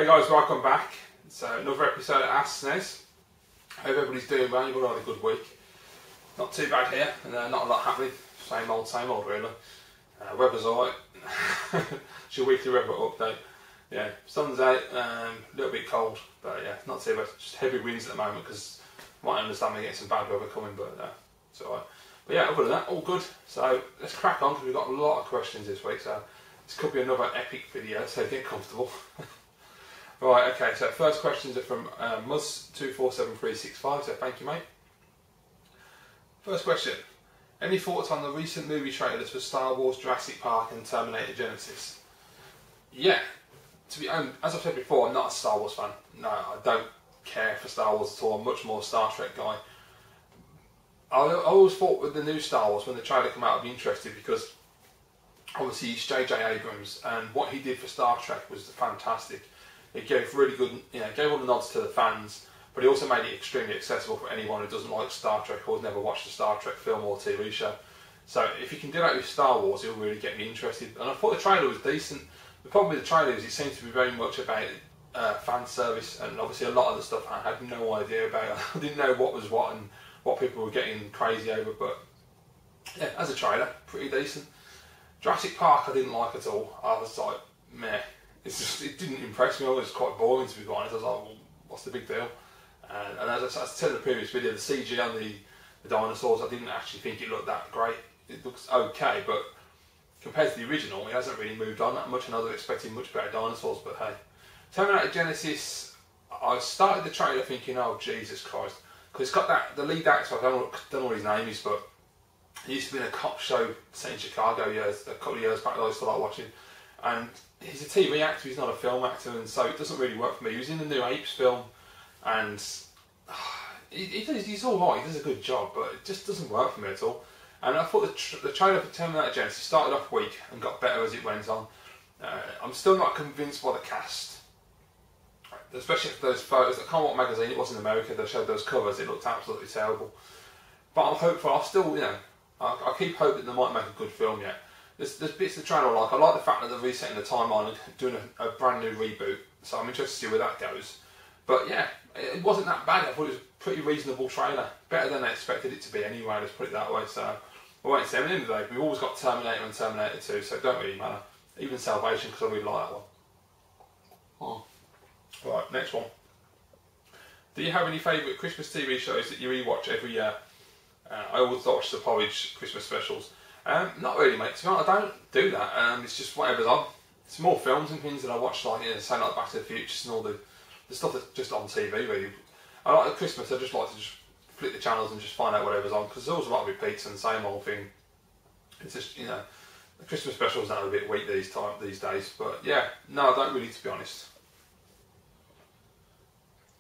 Hey guys, welcome back. It's another episode of Ask Snes. Hope everybody's doing well. You've all had a good week. Not too bad here, and not a lot happening. Same old really. Weather's alright. It's your weekly weather update. Yeah, sun's out, a little bit cold, but yeah, not too bad. Just heavy winds at the moment because I might understand we're getting some bad weather coming, but it's alright. But yeah, other than that, all good. So let's crack on because we've got a lot of questions this week. So this could be another epic video, so get comfortable. Right, okay, so first questions are from Muzz247365, so thank you, mate. First question. Any thoughts on the recent movie trailers for Star Wars, Jurassic Park and Terminator Genesis? Yeah, as I've said before, I'm not a Star Wars fan. No, I don't care for Star Wars at all. I'm much more a Star Trek guy. I always thought with the new Star Wars, when the trailer came out, I'd be interested because obviously he's J.J. Abrams and what he did for Star Trek was fantastic. It gave really good, gave all the nods to the fans, but he also made it extremely accessible for anyone who doesn't like Star Trek or has never watched a Star Trek film or TV show. So if you can do that with Star Wars, it'll really get me interested. And I thought the trailer was decent. The problem with the trailer is it seems to be very much about fan service, and obviously a lot of the stuff I had no idea about. I didn't know what was what and what people were getting crazy over, but yeah, as a trailer, pretty decent. Jurassic Park I didn't like at all. I was like, meh. It didn't impress me. I was quite boring, to be honest. I was like, well, what's the big deal? And as I said in the previous video, the CG on the dinosaurs, I didn't actually think it looked that great. It looks okay, but compared to the original, it hasn't really moved on that much, and I was expecting much better dinosaurs, but hey. Terminator Genesis, I started the trailer thinking, oh Jesus Christ, because it's got the lead actor, I don't know what his name is, but he used to be in a cop show set in Chicago a couple of years back that I used to like watching, and he's a TV actor, he's not a film actor, and so it doesn't really work for me. He was in the new Apes film, and he's alright, he does a good job, but it just doesn't work for me at all. And I thought the trailer for Terminator Genesis started off weak and got better as it went on. I'm still not convinced by the cast, especially for those photos. I can't remember what magazine it was in America that showed those covers, it looked absolutely terrible. But I'm hopeful, I'll still, I keep hoping they might make a good film yet. There's bits of the trailer I like the fact that they're resetting the timeline and doing a brand new reboot, so I'm interested to see where that goes. But yeah, it wasn't that bad. I thought it was a pretty reasonable trailer. Better than I expected it to be anyway, let's put it that way. So we'll wait and see. At the end of the day, we've always got Terminator and Terminator 2, so it don't really matter. Even Salvation, because I really like that one. Oh. Right, next one. Do you have any favourite Christmas TV shows that you rewatch every year? I always watch the Porridge Christmas specials. Not really, mate. To be honest, I don't do that. It's just whatever's on. It's more films and things that I watch, like say like Back to the Future and all the stuff that's just on TV. Really, I like at Christmas. I just like to just flick the channels and just find out whatever's on because there's always a lot of repeats and the same old thing. It's just the Christmas specials are a bit weak these days. But yeah, no, I don't really, to be honest.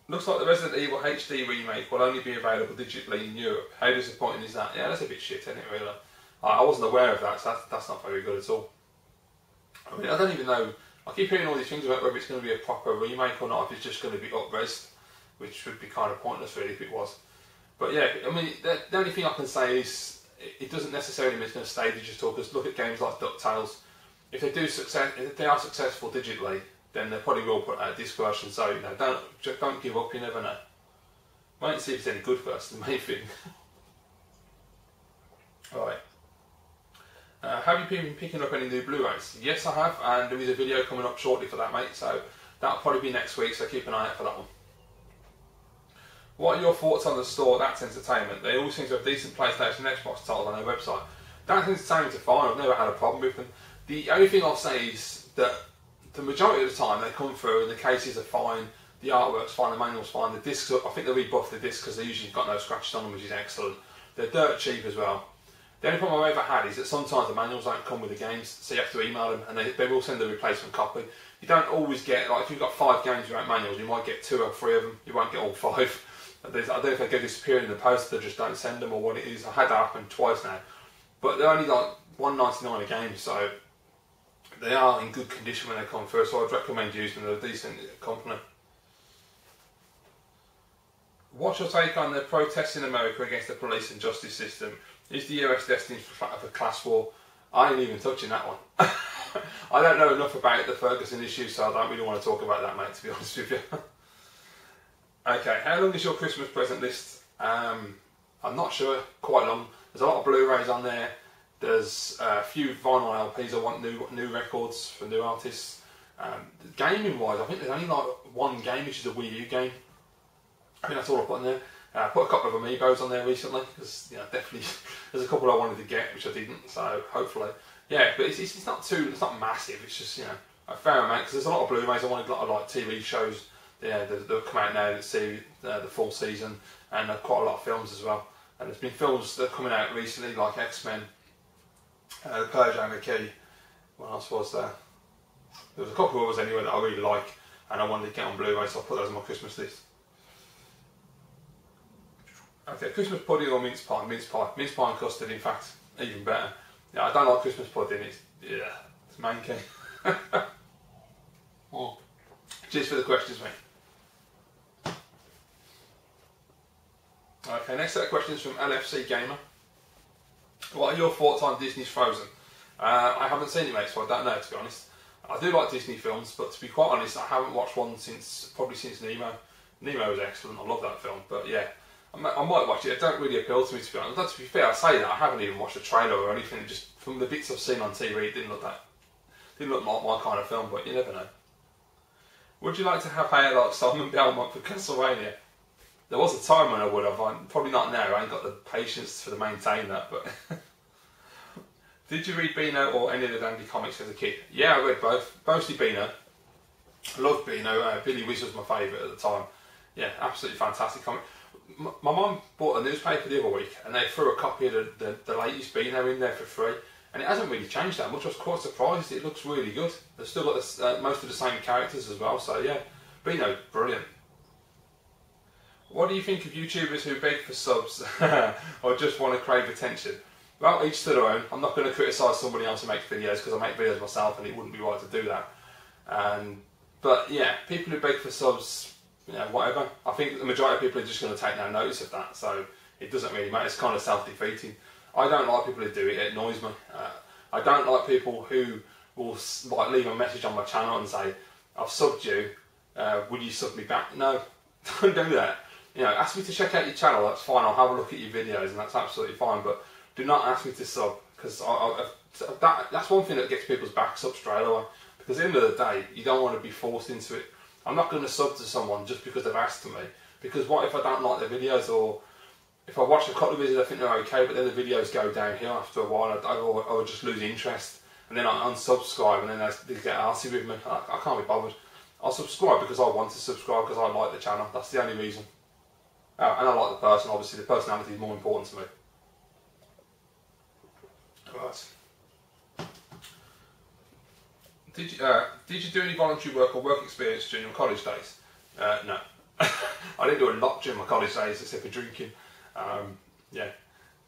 Looks like the Resident Evil HD remake will only be available digitally in Europe. How disappointing is that? Yeah, that's a bit shit, isn't it, really? I wasn't aware of that, so that's not very good at all. I mean, I don't even know. I keep hearing all these things about whether it's going to be a proper remake or not, if it's just going to be up-res, which would be kind of pointless, really, if it was. But yeah, I mean, the only thing I can say is it doesn't necessarily mean it's going to stay digital, because look at games like DuckTales. If they are successful digitally, then they probably will put out a disc version, so don't give up, you never know. Wait and see if it's any good first, the main thing. Alright. Have you been picking up any new Blu-rays? Yes, I have, and there is a video coming up shortly for that, mate, so that'll probably be next week, so keep an eye out for that one. What are your thoughts on the store, That's Entertainment? They always seem to have decent PlayStation and Xbox titles on their website. That's Entertainment are fine, I've never had a problem with them. The only thing I'll say is that the majority of the time they come through and the cases are fine, the artwork's fine, the manual's fine, the discs, I think they rebuff the discs because they usually got no scratches on them, which is excellent. They're dirt cheap as well. The only problem I've ever had is that sometimes the manuals don't come with the games, so you have to email them and they will send a replacement copy. You don't always get, like if you've got 5 games without manuals, you might get 2 or 3 of them, you won't get all 5. I don't know if they go disappearing in the post, they just don't send them or what it is. I've had that happen twice now. But they're only like $1.99 a game, so they are in good condition when they come through, so I'd recommend using them. They're a decent company. What's your take on the protests in America against the police and justice system? Is the US destined for a class war? I ain't even touching that one. I don't know enough about the Ferguson issue, so I don't really want to talk about that, mate, to be honest with you. Okay, how long is your Christmas present list? I'm not sure, quite long. There's a lot of Blu-rays on there. There's a few vinyl LPs. I want new records from new artists. Gaming wise, I think there's only like one game, which is a Wii U game. I think that's all I put in there. I put a couple of amiibos on there recently because definitely there's a couple I wanted to get which I didn't. So hopefully, yeah. But it's not massive. It's just a fair amount because there's a lot of Blu-rays. I wanted a lot of like TV shows. Yeah, they'll come out now and see the full season, and quite a lot of films as well. And there's been films that are coming out recently like X-Men, The Purge and the Key. What else was there? There was a couple of others anyway that I really like, and I wanted to get on Blu-ray, so I put those on my Christmas list. Okay, Christmas pudding or mince pie? Mince pie. Mince pie and custard, in fact, even better. Yeah, I don't like Christmas pudding. It's manky. Oh. Cheers for the questions, mate. Okay, next set of questions from LFC Gamer. What are your thoughts on Disney's Frozen? I haven't seen it, mate, so I don't know, to be honest. I do like Disney films, but to be quite honest, I haven't watched one probably since Nemo. Nemo was excellent. I love that film, but yeah, I might watch it. It don't really appeal to me, to be honest. But to be fair, I say that I haven't even watched a trailer or anything. Just from the bits I've seen on TV, it didn't look like my kind of film. But you never know. Would you like to have hair like Simon Belmont for Castlevania? There was a time when I would have. Probably not now. I ain't got the patience to maintain that. But did you read Beano or any of the Dandy comics as a kid? Yeah, I read both. Mostly Beano. I loved Beano. Billy Whiz was my favourite at the time. Yeah, absolutely fantastic comic. My mum bought a newspaper the other week, and they threw a copy of the latest Beano in there for free. And it hasn't really changed that much. I was quite surprised. It looks really good. They've still got most of the same characters as well. So yeah, Beano, brilliant. What do you think of YouTubers who beg for subs or just want to crave attention? Well, each to their own. I'm not going to criticise somebody else who makes videos because I make videos myself and it wouldn't be right to do that. But yeah, people who beg for subs, whatever. I think the majority of people are just going to take no notice of that, so it doesn't really matter. It's kind of self-defeating. I don't like people who do it. It annoys me. I don't like people who will leave a message on my channel and say, "I've subbed you. Will you sub me back?" No, don't do that. Ask me to check out your channel. That's fine. I'll have a look at your videos, and that's absolutely fine. But do not ask me to sub, because that's one thing that gets people's backs up straight away. Because at the end of the day, you don't want to be forced into it. I'm not going to sub to someone just because they've asked me. Because what if I don't like their videos, or if I watch a couple of videos I think they're okay, but then the videos go downhill after a while, I would just lose interest. And then I unsubscribe, and then they get arsey with me. I can't be bothered. I'll subscribe because I want to subscribe, because I like the channel. That's the only reason. Oh, and I like the person, obviously. The personality is more important to me. Right. Did you do any voluntary work or work experience during your college days? No. I didn't do a lot during my college days except for drinking. Yeah,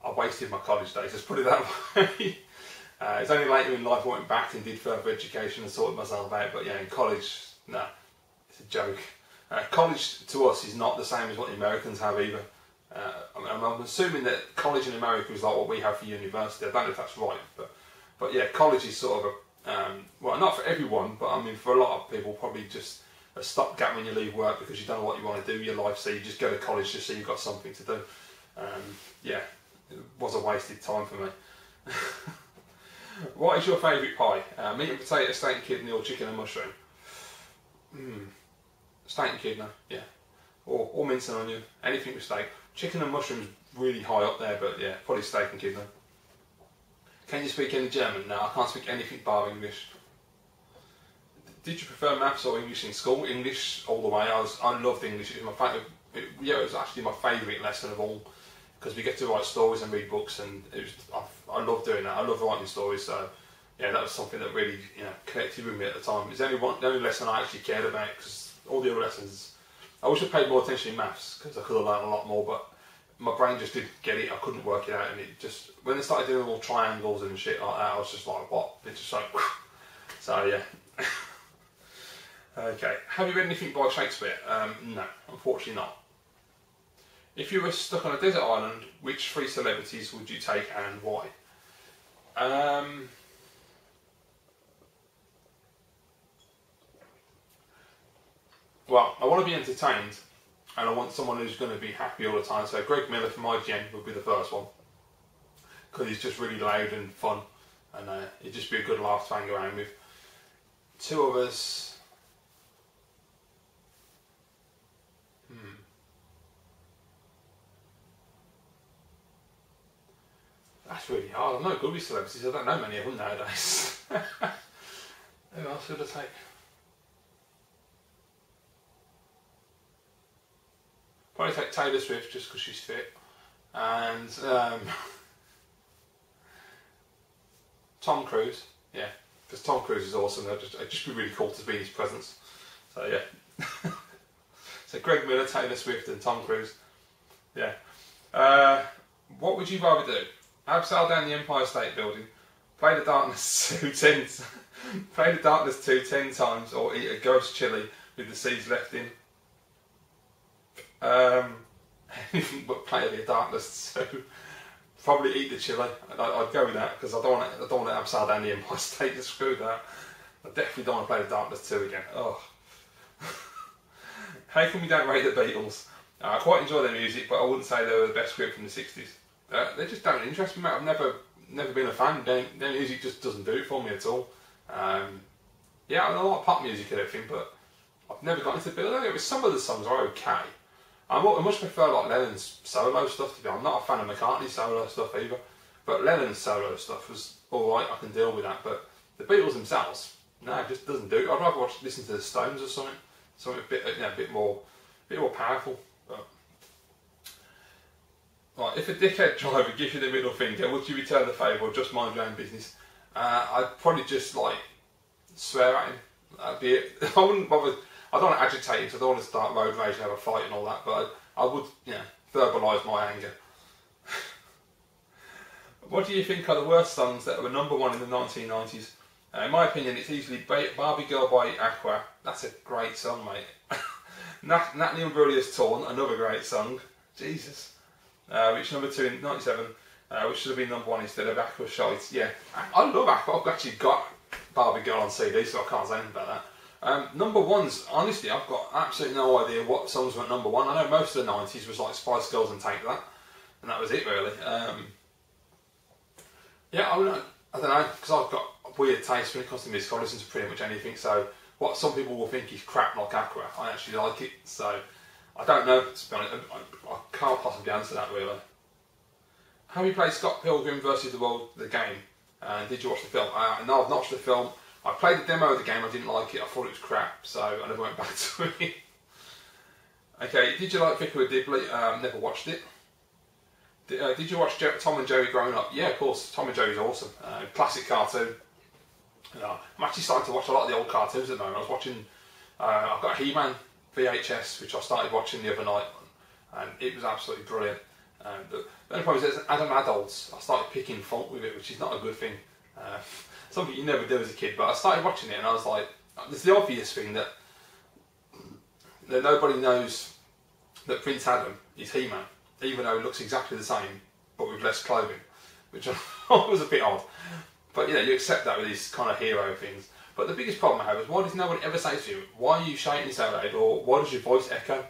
I wasted my college days, let's put it that way. It's only later in life I went back and did further education and sorted myself out, but yeah, in college, no, it's a joke. College to us is not the same as what the Americans have either. I'm assuming that college in America is like what we have for university. I don't know if that's right, but yeah, college is sort of well, not for everyone, but I mean for a lot of people, probably just a stopgap when you leave work because you don't know what you want to do with your life, so you just go to college just so you've got something to do. Yeah, it was a wasted time for me. What is your favourite pie? Meat and potato, steak and kidney, or chicken and mushroom? Steak and kidney, yeah. Or mince and onion, anything with steak. Chicken and mushrooms really high up there, but yeah, probably steak and kidney. Can you speak any German? No, I can't speak anything bar English. Did you prefer maths or English in school? English all the way. I loved English. It was my favourite. Yeah, it was actually my favourite lesson of all, because we get to write stories and read books, and I love doing that. I love writing stories. So yeah, that was something that really connected with me at the time. It was the only lesson I actually cared about, because all the other lessons, I wish I paid more attention in maths, because I could have learned a lot more, but my brain just didn't get it. I couldn't work it out, and it just, when they started doing all triangles and shit like that, I was just like, what? It's just like, so yeah. Okay, have you read anything by Shakespeare? No, unfortunately not. If you were stuck on a desert island, which 3 celebrities would you take and why? well, I want to be entertained, and I want someone who's going to be happy all the time. So Greg Miller from IGN would be the first one, because he's just really loud and fun, and he'd just be a good laugh to hang around with. Two others. That's really hard. I'm not good with celebrities. I don't know many of them nowadays. Who else should I take? Probably take Taylor Swift just because she's fit, and Tom Cruise. Yeah, because Tom Cruise is awesome. It'd just be really cool to be in his presence. So yeah. So Greg Miller, Taylor Swift, and Tom Cruise. Yeah. What would you rather do? Abseil down the Empire State Building, play the Darkness 2 10 times, or eat a ghost chili with the seeds left in. Anything but play the Darkness 2. Probably eat the chili. I'd go with that because I don't want to abseil down the Empire State. Just screw that. I definitely don't want to play the Darkness 2 again. Oh. How come we don't rate the Beatles? I quite enjoy their music, but I wouldn't say they were the best group from the 60s. They just don't interest me, mate. I've never been a fan. Their music just doesn't do it for me at all. Yeah, I like pop music and everything, but I've never got into the Beatles. Some of the songs are okay. I much prefer like Lennon's solo stuff to be. I'm not a fan of McCartney's solo stuff either, but Lennon's solo stuff was alright. I can deal with that. But the Beatles themselves, no, it just doesn't do it. I'd rather listen to the Stones or something a bit more powerful. But right, if a dickhead driver gives you the middle finger, would you return the favour or just mind your own business? I'd probably just like swear at him. That'd be it. I wouldn't bother. I don't want to agitate him, so I don't want to start road rage and have a fight and all that. But I would, verbalise my anger. What do you think are the worst songs that were #1 in the 1990s? In my opinion, it's easily Barbie Girl by Aqua. That's a great song, mate. Natalie Imbruglia's Torn, another great song. Jesus. Which #2 in 97, which should have been #1 instead of Aqua Shite. Yeah, I love Aqua. I've actually got Barbie Girl on CD, so I can't say anything about that. #1s, honestly, I've got absolutely no idea what songs went #1. I know most of the 90s was like Spice Girls and Take That, and that was it really. Yeah, I don't know, because I've got a weird taste when it comes to music. I listen to pretty much anything, so what some people will think is crap like Aqua, I actually like it, so I don't know, to be honest. I can't possibly answer that really. Have you played Scott Pilgrim vs. the World, the game? Did you watch the film? No, I've not watched the film. I played the demo of the game, I didn't like it, I thought it was crap, so I never went back to it. Okay, did you like Vicar of Dibley? Never watched it. Did you watch Tom and Jerry growing up? Yeah, of course, Tom and Jerry's awesome. Classic cartoon. I'm actually starting to watch a lot of the old cartoons at the moment. I was watching, I've got a He-Man VHS, which I started watching the other night, and it was absolutely brilliant. The only problem is, as an adult, I started picking fault with it, which is not a good thing. Something you never do as a kid, but I started watching it and I was like, there's the obvious thing that nobody knows that Prince Adam is He-Man, even though he looks exactly the same, but with less clothing, which was a bit odd. But you accept that with these kind of hero things. But the biggest problem I have is, why does no one ever say to you, why are you shouting so loud, or why does your voice echo?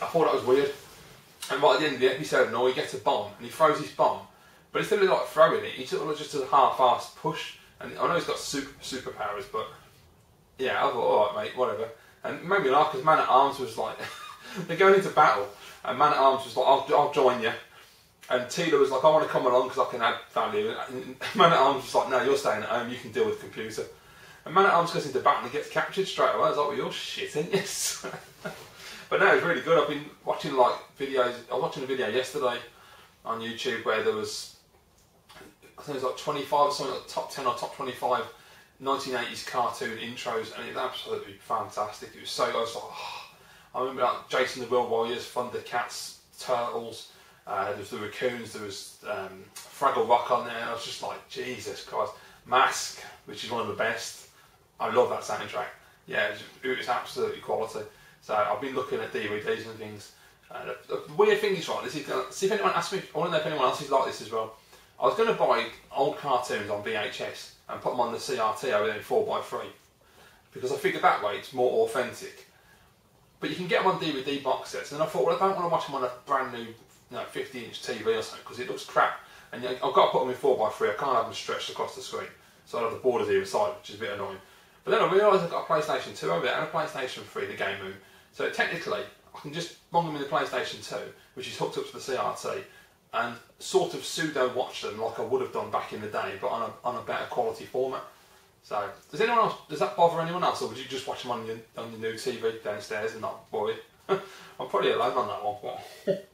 I thought that was weird. And right at the end of the episode, he gets a bomb, and he throws his bomb, but instead of like throwing it, he sort of just does a half-assed push. And I know he's got superpowers, but yeah, I thought, alright mate, whatever. And it made me laugh because Man at Arms was like, they're going into battle, and Man at Arms was like, I'll join you. And Tila was like, I want to come along because I can add value. And Man at Arms was like, no, you're staying at home, you can deal with the computer. And Man at Arms goes into battle and he gets captured straight away. I was like, well, you're shitting, yes. But no, it's really good. I've been watching like videos. I was watching a video yesterday on YouTube where there was, I think it was like 25 or something, like top 10 or top 25 1980s cartoon intros, and it was absolutely fantastic. It was so, I was like, I remember like Jason the Will Warriors, Thundercats, Turtles, there was the Raccoons, there was Fraggle Rock on there, and I was just like, Jesus Christ. Mask, which is one of the best. I love that soundtrack. Yeah, it was absolutely quality. So I've been looking at DVDs and things. The weird thing is, right, this is, see if anyone asks me, I want to know if anyone else is like this as well. I was going to buy old cartoons on VHS and put them on the CRT over there in 4x3. because I figured that way it's more authentic. But you can get them on DVD box sets, and I thought, well, I don't want to watch them on a brand new 50-inch TV or something because it looks crap. And I've got to put them in 4x3. I can't have them stretched across the screen, so I have the borders either side, which is a bit annoying. But then I realised I've got a PlayStation 2 over there and a PlayStation 3, the game room. So technically, I can just bung them in the PlayStation 2, which is hooked up to the CRT, and sort of pseudo watch them like I would have done back in the day, but on a better quality format. So, does that bother anyone else, or would you just watch them on your new TV downstairs and not worry? I'm probably alone on that one. But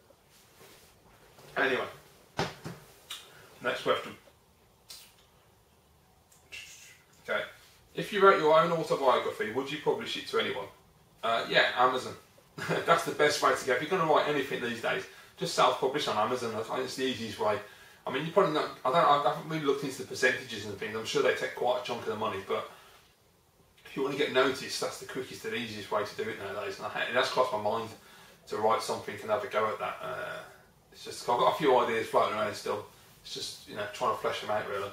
anyway, next question. Okay, if you wrote your own autobiography, would you publish it to anyone? Yeah, Amazon. That's the best way to go. If you're going to write anything these days, just self-publish on Amazon. I think it's the easiest way. I mean, you probably not. I haven't really looked into the percentages and things. I'm sure they take quite a chunk of the money, but if you want to get noticed, that's the quickest and easiest way to do it nowadays. And it has crossed my mind to write something and have a go at that. It's just I've got a few ideas floating around still. It's just trying to flesh them out really.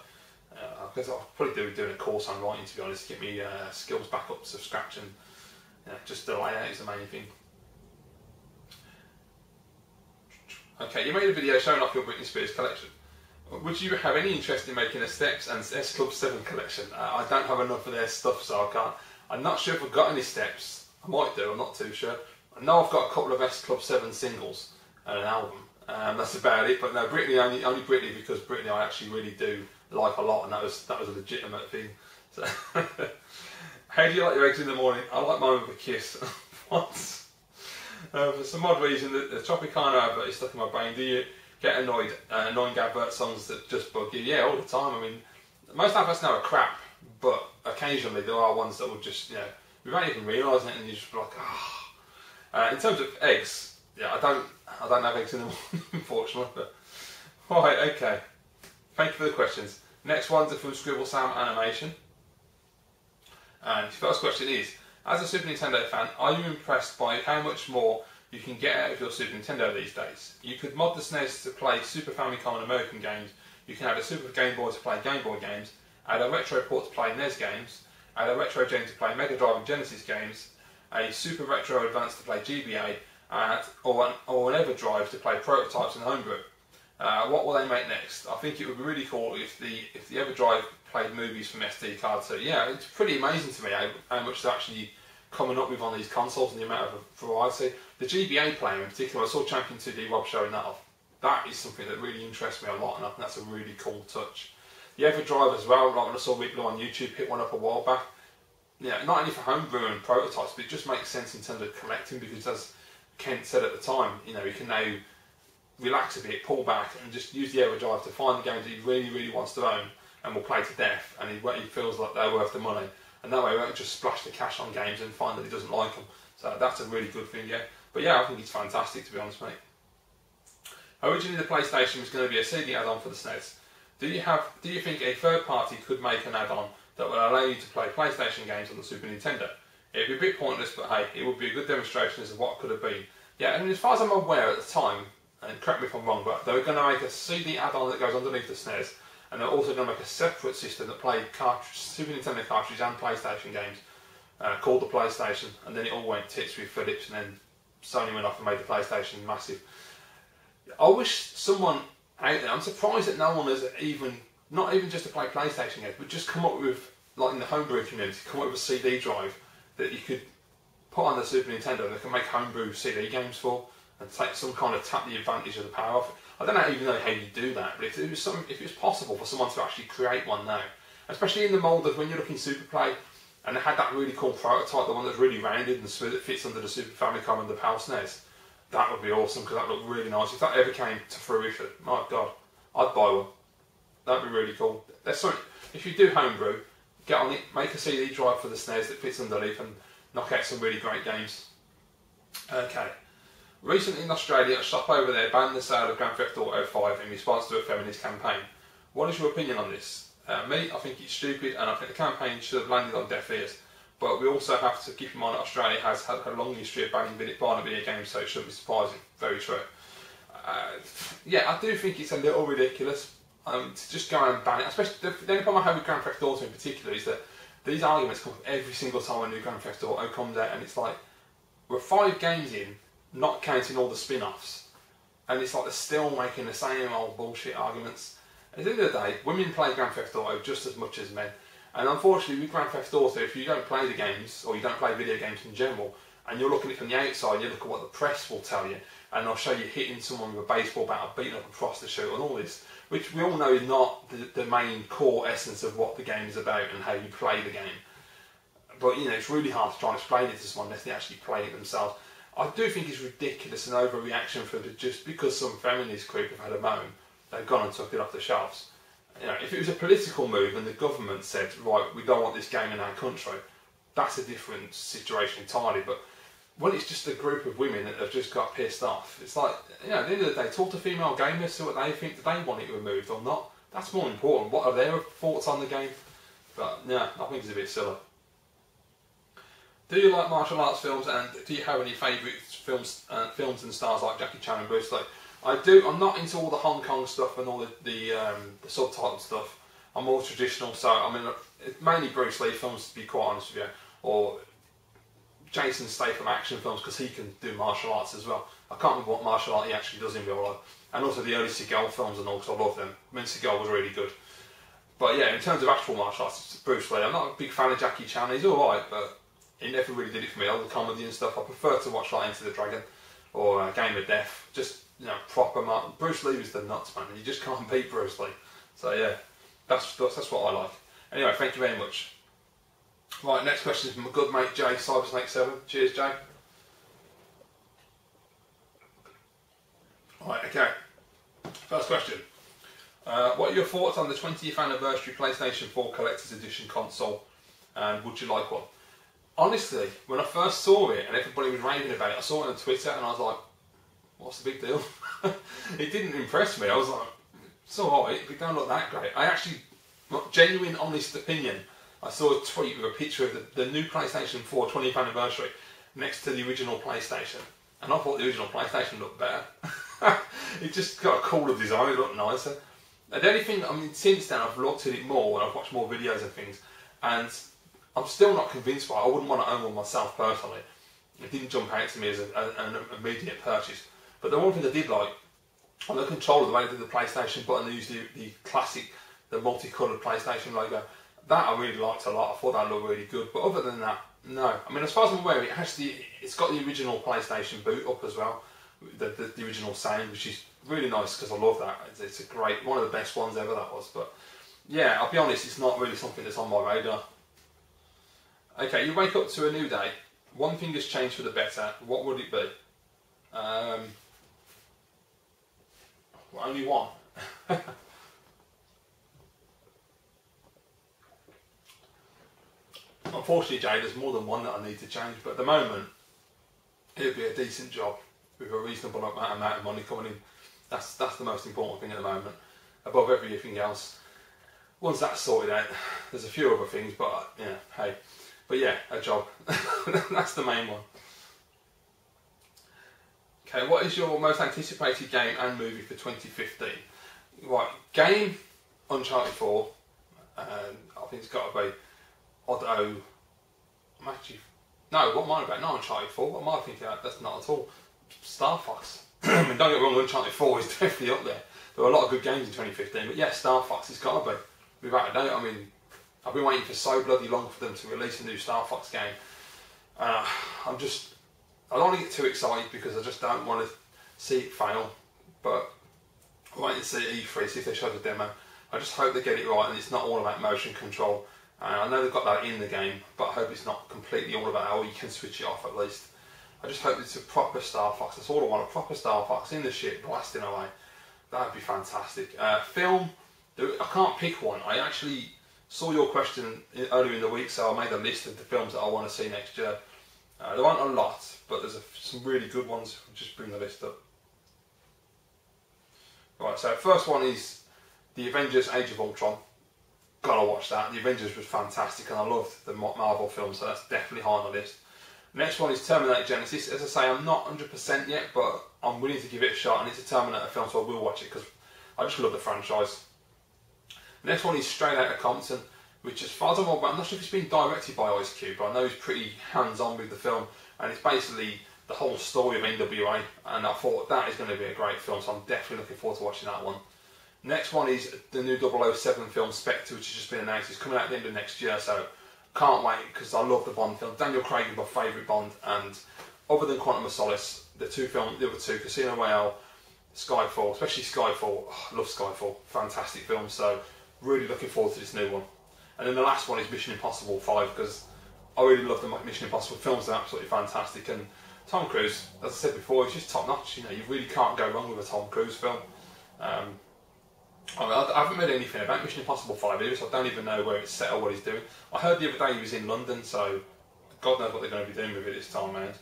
Because I'll probably be doing a course on writing, to be honest, to get me skills back up to scratch, and just the layout is the main thing. Okay, you made a video showing off your Britney Spears collection. Would you have any interest in making a Steps and S Club 7 collection? I don't have enough of their stuff, so I can't. I'm not sure if I've got any Steps. I might do, I'm not too sure. I know I've got a couple of S Club 7 singles and an album. That's about it, but no, Britney, only Britney, because Britney I actually really do like a lot, and that was a legitimate thing. So, how do you like your eggs in the morning? I like mine with a kiss. What? For some odd reason, the Tropicana advert is stuck in my brain. Do you get annoyed? Annoying advert songs that just bug you? Yeah, all the time. I mean, most adverts now are crap, but occasionally there are ones that will just, we don't even realise it, and you just be like, ah. In terms of eggs, yeah, I don't have eggs in the morning, unfortunately. But right, okay. Thank you for the questions. Next ones are from Scribble Sam Animation. And his first question is, as a Super Nintendo fan, are you impressed by how much more you can get out of your Super Nintendo these days? You could mod the SNES to play Super Famicom and American games, you can add a Super Game Boy to play Game Boy games, add a Retro port to play NES games, add a Retro Gen to play Mega Drive and Genesis games, a Super Retro Advance to play GBA, or an EverDrive to play prototypes and homebrew. What will they make next? I think it would be really cool if the EverDrive played movies from SD card too. Yeah, it's pretty amazing to me how much they're actually coming up with on these consoles and the amount of variety. The GBA player in particular, I saw Champion 2D Rob showing that off. That is something that really interests me a lot, and I think that's a really cool touch. The EverDrive as well, like when I saw Whitlow on YouTube hit one up a while back. Yeah, not only for homebrew and prototypes, but it just makes sense in terms of collecting, because as Kent said at the time, he can now relax a bit, pull back, and just use the EverDrive to find the games that he really, really wants to own and will play to death, and he feels like they're worth the money. And that way he won't just splash the cash on games and find that he doesn't like them. So that's a really good thing, yeah. But yeah, I think it's fantastic, to be honest, mate. Originally the PlayStation was going to be a CD add-on for the SNES. Do you think a third party could make an add-on that will allow you to play PlayStation games on the Super Nintendo? It'd be a bit pointless, but hey, it would be a good demonstration as to what could have been. Yeah, I mean, as far as I'm aware at the time, and correct me if I'm wrong, but they were going to make a CD add-on that goes underneath the SNES, and they're also going to make a separate system that played Super Nintendo cartridges and PlayStation games, called the PlayStation, and then it all went tits with Philips, and then Sony went off and made the PlayStation massive. I wish someone out there, I'm surprised that no one has not even just to play PlayStation games, but just come up with, like in the homebrew community, come up with a CD drive that you could put on the Super Nintendo that can make homebrew CD games for, and tap the advantage of the power of it. I don't even know how you do that, but if it was possible for someone to actually create one now, especially in the mould of when you're looking Super Play, and they had that really cool prototype, the one that's really rounded and smooth that fits under the Super Famicom and the PAL SNES, that would be awesome, because that would look really nice. If that ever came to fruition, my God, I'd buy one. That'd be really cool. If you do homebrew, get on it, make a CD drive for the SNES that fits underneath, and knock out some really great games. Okay. Recently in Australia, a shop over there banned the sale of Grand Theft Auto 5 in response to a feminist campaign. What is your opinion on this? Me, I think it's stupid, and I think the campaign should have landed on deaf ears. But we also have to keep in mind that Australia has had a long history of banning video games, so it shouldn't be surprising. Very true. Yeah, I do think it's a little ridiculous to just go and ban it. Especially the only problem I have with Grand Theft Auto in particular is that these arguments come up every single time a new Grand Theft Auto comes out, and it's like, we're 5 games in, not counting all the spin-offs, and it's like they're still making the same old bullshit arguments. At the end of the day, women play Grand Theft Auto just as much as men. And unfortunately with Grand Theft Auto, if you don't play the games, or you don't play video games in general, and you're looking at it from the outside, you look at what the press will tell you, and they'll show you hitting someone with a baseball bat or beating up a prostitute and all this, which we all know is not the main core essence of what the game is about and how you play the game. But you know, it's really hard to try and explain it to someone unless they actually play it themselves. I do think it's ridiculous and overreaction for just because some feminist creep have had a moan, they've gone and took it off the shelves. You know, if it was a political move and the government said, right, we don't want this game in our country, that's a different situation entirely. But when it's just a group of women that have just got pissed off, it's like, you know, at the end of the day, talk to female gamers, see what they think. Do they want it removed or not? That's more important. What are their thoughts on the game? But yeah, I think it's a bit silly. Do you like martial arts films, and do you have any favourite films and stars like Jackie Chan and Bruce Lee? I do. I'm not into all the Hong Kong stuff and all the subtitled stuff. I'm more traditional, so I mean, mainly Bruce Lee films, to be quite honest with you, or Jason Statham action films, because he can do martial arts as well. I can't remember what martial art he actually does in real life. And also the early Seagal films and all, because I love them. I mean, Seagal was really good. But yeah, in terms of actual martial arts, it's Bruce Lee. I'm not a big fan of Jackie Chan. He's alright, but he never really did it for me. All the comedy and stuff, I prefer to watch like Enter the Dragon or Game of Death. Just, you know, proper Bruce Lee was the nuts, man. You just can't beat Bruce Lee. So yeah, that's what I like. Anyway, thank you very much. Right, next question is from my good mate Jay, Cybersnake7. Cheers, Jay. Right, okay. First question. What are your thoughts on the 20th anniversary PlayStation 4 Collector's Edition console, and would you like one? Honestly, when I first saw it and everybody was raving about it, I saw it on Twitter and I was like, what's the big deal? It didn't impress me. I was like, it's alright, it don't look that great. I actually, genuine honest opinion, I saw a tweet with a picture of the new PlayStation 4 20th anniversary next to the original PlayStation, and I thought the original PlayStation looked better. It just got a cooler design, it looked nicer. And the only thing, I mean, since then I've looked at it more and I've watched more videos and things, and I'm still not convinced by it. I wouldn't want to own one myself personally. It didn't jump out to me as an immediate purchase. But the one thing I did like, on the controller, the way they did the PlayStation button, they used the classic, the multicoloured PlayStation logo. That I really liked a lot. I thought that looked really good. But other than that, no. I mean, as far as I'm aware, it's got the original PlayStation boot up as well, the original sound, which is really nice because I love that. It's a great, one of the best ones ever, that was. But yeah, I'll be honest, it's not really something that's on my radar. Okay, you wake up to a new day. One thing has changed for the better. What would it be? Well, only one. Unfortunately, Jay, there's more than one that I need to change, but at the moment, it would be a decent job with a reasonable amount of money coming in. That's the most important thing at the moment, above everything else. Once that's sorted out, there's a few other things, but yeah, hey. But yeah, a job. That's the main one. Okay, what is your most anticipated game and movie for 2015? Right, game, Uncharted 4. I think it's got to be Otto. No, what am I about? Not Uncharted 4. What am I thinking about? That's not at all. Star Fox. I mean, don't get me wrong, Uncharted 4 is definitely up there. There were a lot of good games in 2015, but yeah, Star Fox, it's got to be. Without a doubt, I mean, I've been waiting for so bloody long for them to release a new Star Fox game. I don't want to get too excited because I just don't want to see it fail. But I'm waiting to see E3, see if they show the demo. I just hope they get it right and it's not all about motion control. I know they've got that in the game, but I hope it's not completely all about how you can switch it off at least. I just hope it's a proper Star Fox. That's all I want, a proper Star Fox in the ship, blasting away. That would be fantastic. Film, I can't pick one. I actually saw your question earlier in the week, so I made a list of the films that I want to see next year. There aren't a lot, but there's some really good ones. I'll just bring the list up. Right, so first one is The Avengers Age of Ultron. Gotta watch that. The Avengers was fantastic and I loved the Marvel film, so that's definitely high on the list. Next one is Terminator Genesis. As I say, I'm not 100% yet, but I'm willing to give it a shot, and it's a Terminator film, so I will watch it because I just love the franchise. Next one is Straight Outta Compton. which as far as I'm aware, I'm not sure if it's been directed by Ice Cube, but I know he's pretty hands-on with the film, and it's basically the whole story of NWA, and I thought that is going to be a great film, so I'm definitely looking forward to watching that one. Next one is the new 007 film, Spectre, which has just been announced. It's coming out at the end of next year, so can't wait, because I love the Bond film. Daniel Craig is my favourite Bond, and other than Quantum of Solace, the other two, Casino Royale, Skyfall, especially Skyfall, I love Skyfall, fantastic film, so really looking forward to this new one. And then the last one is Mission Impossible 5, because I really love the Mission Impossible films, they're absolutely fantastic, and Tom Cruise, as I said before, he's just top notch. You know, you really can't go wrong with a Tom Cruise film. I haven't read anything about Mission Impossible 5 either, so I don't even know where it's set or what he's doing. I heard the other day he was in London, so God knows what they're going to be doing with it this time around.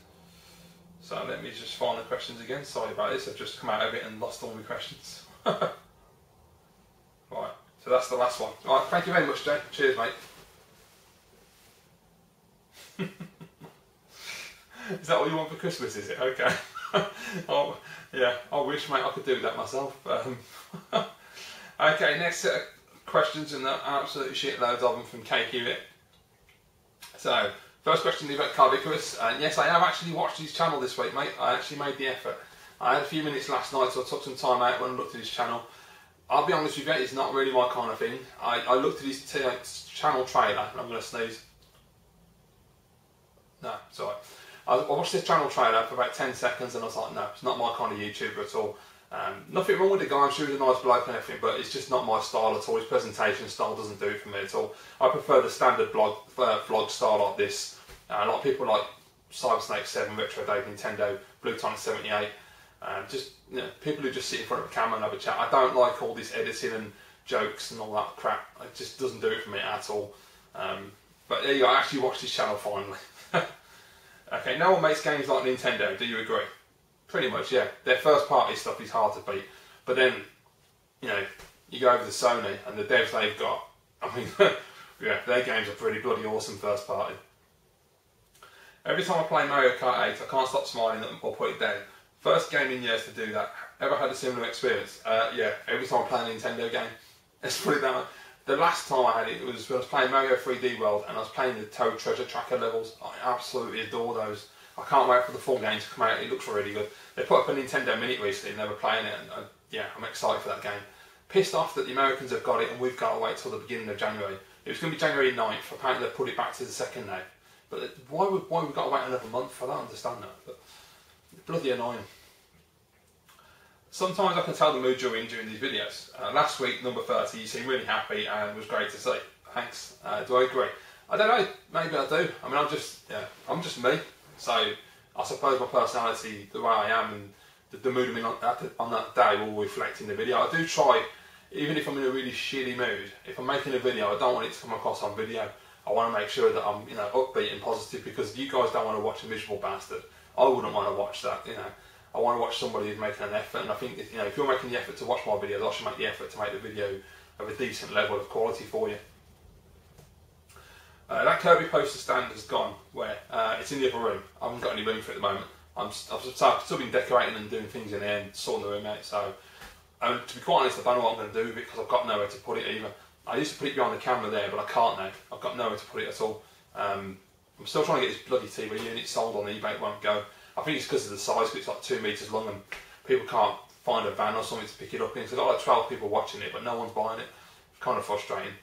So let me just find the questions again. Sorry about this, I've just come out of it and lost all my questions. Right, so that's the last one. Right, thank you very much, Jay. Cheers, mate. Is that what you want for Christmas, is it? Okay. Oh, yeah, I wish, mate, I could do that myself. Okay, next set of questions, and there are absolutely shitloads of them from Kate Hewitt. So, first question is about Cardicarus, and yes, I have actually watched his channel this week, mate. I actually made the effort. I had a few minutes last night, so I took some time out when I looked at his channel. I'll be honest with you, it's not really my kind of thing. I looked at his channel trailer, and I'm going to sneeze. No, sorry. I watched this channel trailer for about 10 seconds and I was like, no, it's not my kind of YouTuber at all. Nothing wrong with the guy, I'm sure he's a nice bloke and everything, but it's just not my style at all. His presentation style doesn't do it for me at all. I prefer the standard vlog style like this. A lot of people like Cybersnake 7, Retro Dave Nintendo, Blue Tonic 78. Just, you know, people who just sit in front of a camera and have a chat. I don't like all this editing and jokes and all that crap. It just doesn't do it for me at all. But there you go, I actually watched his channel finally. Okay, no one makes games like Nintendo, do you agree? Pretty much, yeah. Their first party stuff is hard to beat. But then, you know, you go over to Sony and the devs they've got, I mean, yeah, their games are pretty bloody awesome first party. Every time I play Mario Kart 8, I can't stop smiling at them or put it down. First game in years to do that. Ever had a similar experience? Yeah, every time I play a Nintendo game. Let's put it that way. The last time I had it was when I was playing Mario 3D World and I was playing the Toad Treasure Tracker levels. I absolutely adore those. I can't wait for the full game to come out, it looks really good. They put up a Nintendo Mini recently and they were playing it and yeah, I'm excited for that game. Pissed off that the Americans have got it and we've got to wait till the beginning of January. It was going to be January 9th, apparently they've put it back to the 2nd now. But why we've got to wait another month? I don't understand that. But bloody annoying. Sometimes I can tell the mood you're in during these videos. Last week, number 30, you seemed really happy and it was great to see. Thanks. Do I agree? I don't know. Maybe I do. I mean, I'm just me. So I suppose my personality, the way I am, and the mood I'm in on that day will reflect in the video. I do try, even if I'm in a really shitty mood. If I'm making a video, I don't want it to come across on video. I want to make sure that I'm, you know, upbeat and positive because you guys don't want to watch a miserable bastard. I wouldn't want to watch that, you know. I want to watch somebody who's making an effort, and I think, you know, if you're making the effort to watch my videos, I should make the effort to make the video of a decent level of quality for you. That Kirby poster stand has gone. Where? It's in the other room. I haven't got any room for it at the moment. I've still been decorating and doing things in there and sorting the room out. So, to be quite honest, I don't know what I'm going to do with it because I've got nowhere to put it either. I used to put it behind the camera there, but I can't now. I've got nowhere to put it at all. I'm still trying to get this bloody TV unit sold on eBay. It won't go. I think it's because of the size, because it's like 2 metres long and people can't find a van or something to pick it up in. So I've got like 12 people watching it, but no one's buying it. It's kind of frustrating.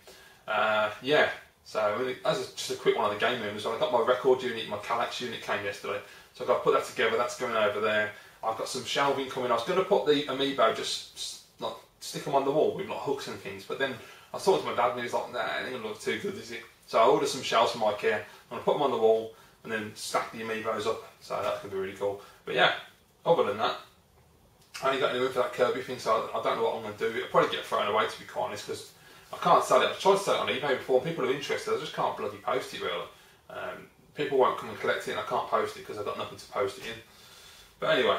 Yeah, so I mean, as just a quick one on the game room, so I got my record unit, my Kallax unit came yesterday. So I've got to put that together, that's going over there. I've got some shelving coming. I was going to put the amiibo, just like stick them on the wall with like hooks and things, but then I was talking to my dad and he was like, nah, it ain't going to look too good, is it? So I ordered some shelves from IKEA. I'm going to put them on the wall and then stack the amiibos up, so that's going to be really cool. But yeah, other than that, I ain't got any room for that Kirby thing, so I don't know what I'm going to do. It'll probably get thrown away, to be quite honest, because I can't sell it. I've tried to sell it on eBay before, and people are interested, I just can't bloody post it really. People won't come and collect it, and I can't post it because I've got nothing to post it in. But anyway,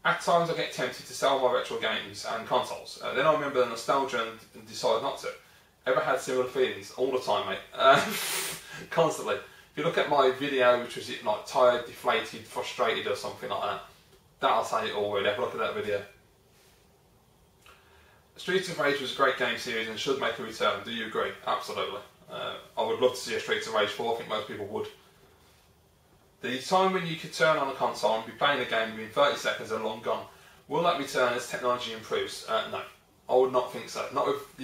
at times I get tempted to sell my retro games and consoles. Then I remember the nostalgia and decide not to. Ever had similar feelings? All the time, mate. Constantly. If you look at my video, which was like tired, deflated, frustrated or something like that, that'll say it all really. Have a look at that video. Streets of Rage was a great game series and should make a return. Do you agree? Absolutely. I would love to see a Streets of Rage 4. I think most people would. The time when you could turn on a console and be playing a game within 30 seconds are long gone. Will that return as technology improves? No. I would not think so. Not with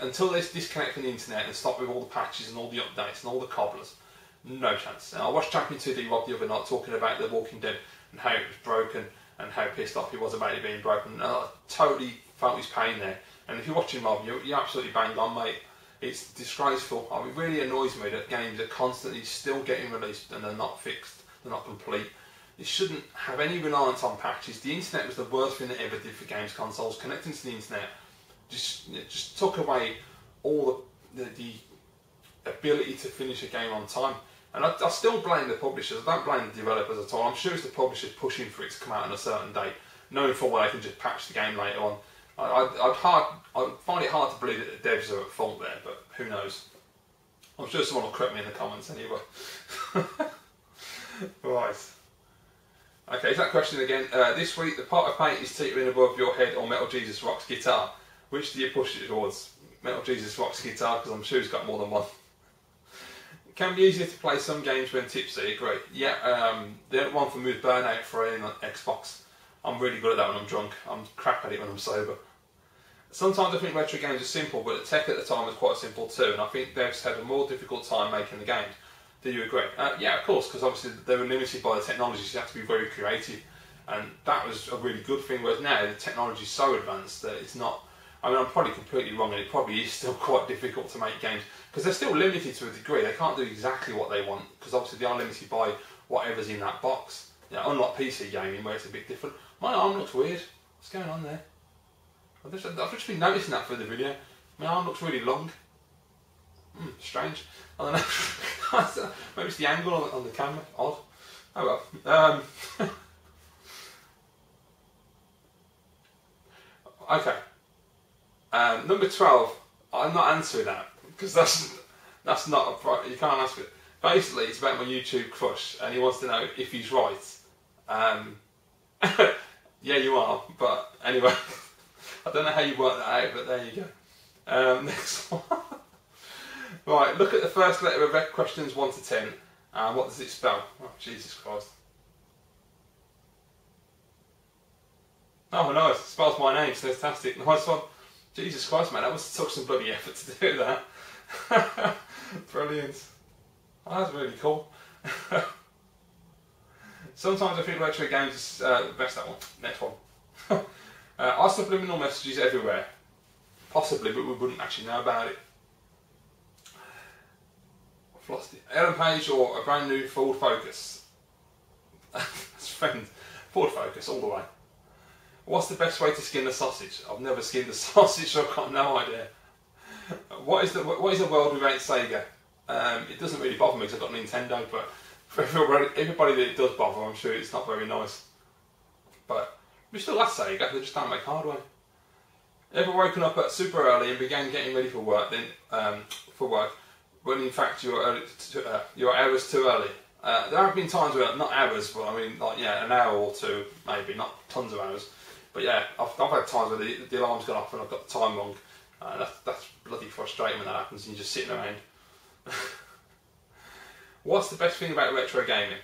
until they disconnect from the internet and stop with all the patches and all the updates and all the cobblers. No chance. Now, I watched Champion 2D Rob the other night talking about The Walking Dead and how it was broken and how pissed off he was about it being broken. And I totally felt his pain there. And if you're watching Rob, you're absolutely bang on, mate. It's disgraceful. I mean, it really annoys me that games are constantly still getting released and they're not fixed, they're not complete. It shouldn't have any reliance on patches. The internet was the worst thing that ever did for games consoles. Connecting to the internet just took away all the ability to finish a game on time. And I still blame the publishers. I don't blame the developers at all. I'm sure it's the publishers pushing for it to come out on a certain date, knowing full well they can just patch the game later on. I'd find it hard to believe that the devs are at fault there, but who knows? I'm sure someone will correct me in the comments anyway. Right. Okay, so that question again. This week, the pot of paint is teetering above your head or Metal Jesus Rock's guitar. Which do you push it towards? Metal Jesus Rock's guitar, because I'm sure he's got more than one. It can be easier to play some games when tipsy, agree. Yeah, the one for me was Burnout 3 on Xbox. I'm really good at that when I'm drunk. I'm crap at it when I'm sober. Sometimes I think retro games are simple, but the tech at the time was quite simple too, and I think devs had a more difficult time making the games. Do you agree? Yeah, of course, because obviously they were limited by the technology, so you have to be very creative, and that was a really good thing, whereas now the technology is so advanced that it's not... I mean, I'm probably completely wrong, and it probably is still quite difficult to make games, because they're still limited to a degree. They can't do exactly what they want, because obviously they are limited by whatever's in that box. You know, unlike PC gaming, where it's a bit different. My arm looks weird. What's going on there? I've just been noticing that for the video. My arm looks really long. Strange. I don't know. Maybe it's the angle on the camera. Odd. Oh well. Okay. Number 12. I'm not answering that because that's not a you can't ask it. Basically, it's about my YouTube crush, and he wants to know if he's right. Yeah, you are. But anyway. I don't know how you work that out, but there you go. Next one. Right, look at the first letter of questions 1 to 10. What does it spell? Oh, Jesus Christ. Oh, nice. It spells my name. Fantastic. Nice one. Jesus Christ, man. That must have took some bloody effort to do that. Brilliant. Oh, that's really cool. Sometimes I think retro games is the best. That one. Next one. Are subliminal messages everywhere? Possibly, but we wouldn't actually know about it. I've lost it. Ellen Page or a brand new Ford Focus? That's friend. Ford Focus all the way. What's the best way to skin a sausage? I've never skinned a sausage, so I've got no idea. What is a world without Sega? It doesn't really bother me because I've got Nintendo, but for everybody that it does bother, I'm sure it's not very nice. But we still have Sega, they just don't make hardware. Ever woken up at super early and began getting ready for work, when in fact you're hours too early? There have been times where, not hours, but I mean, like, yeah, an hour or two, maybe, not tons of hours. But yeah, I've had times where the alarm's gone off and I've got the time wrong. That's bloody frustrating when that happens and you're just sitting around. What's the best thing about retro gaming?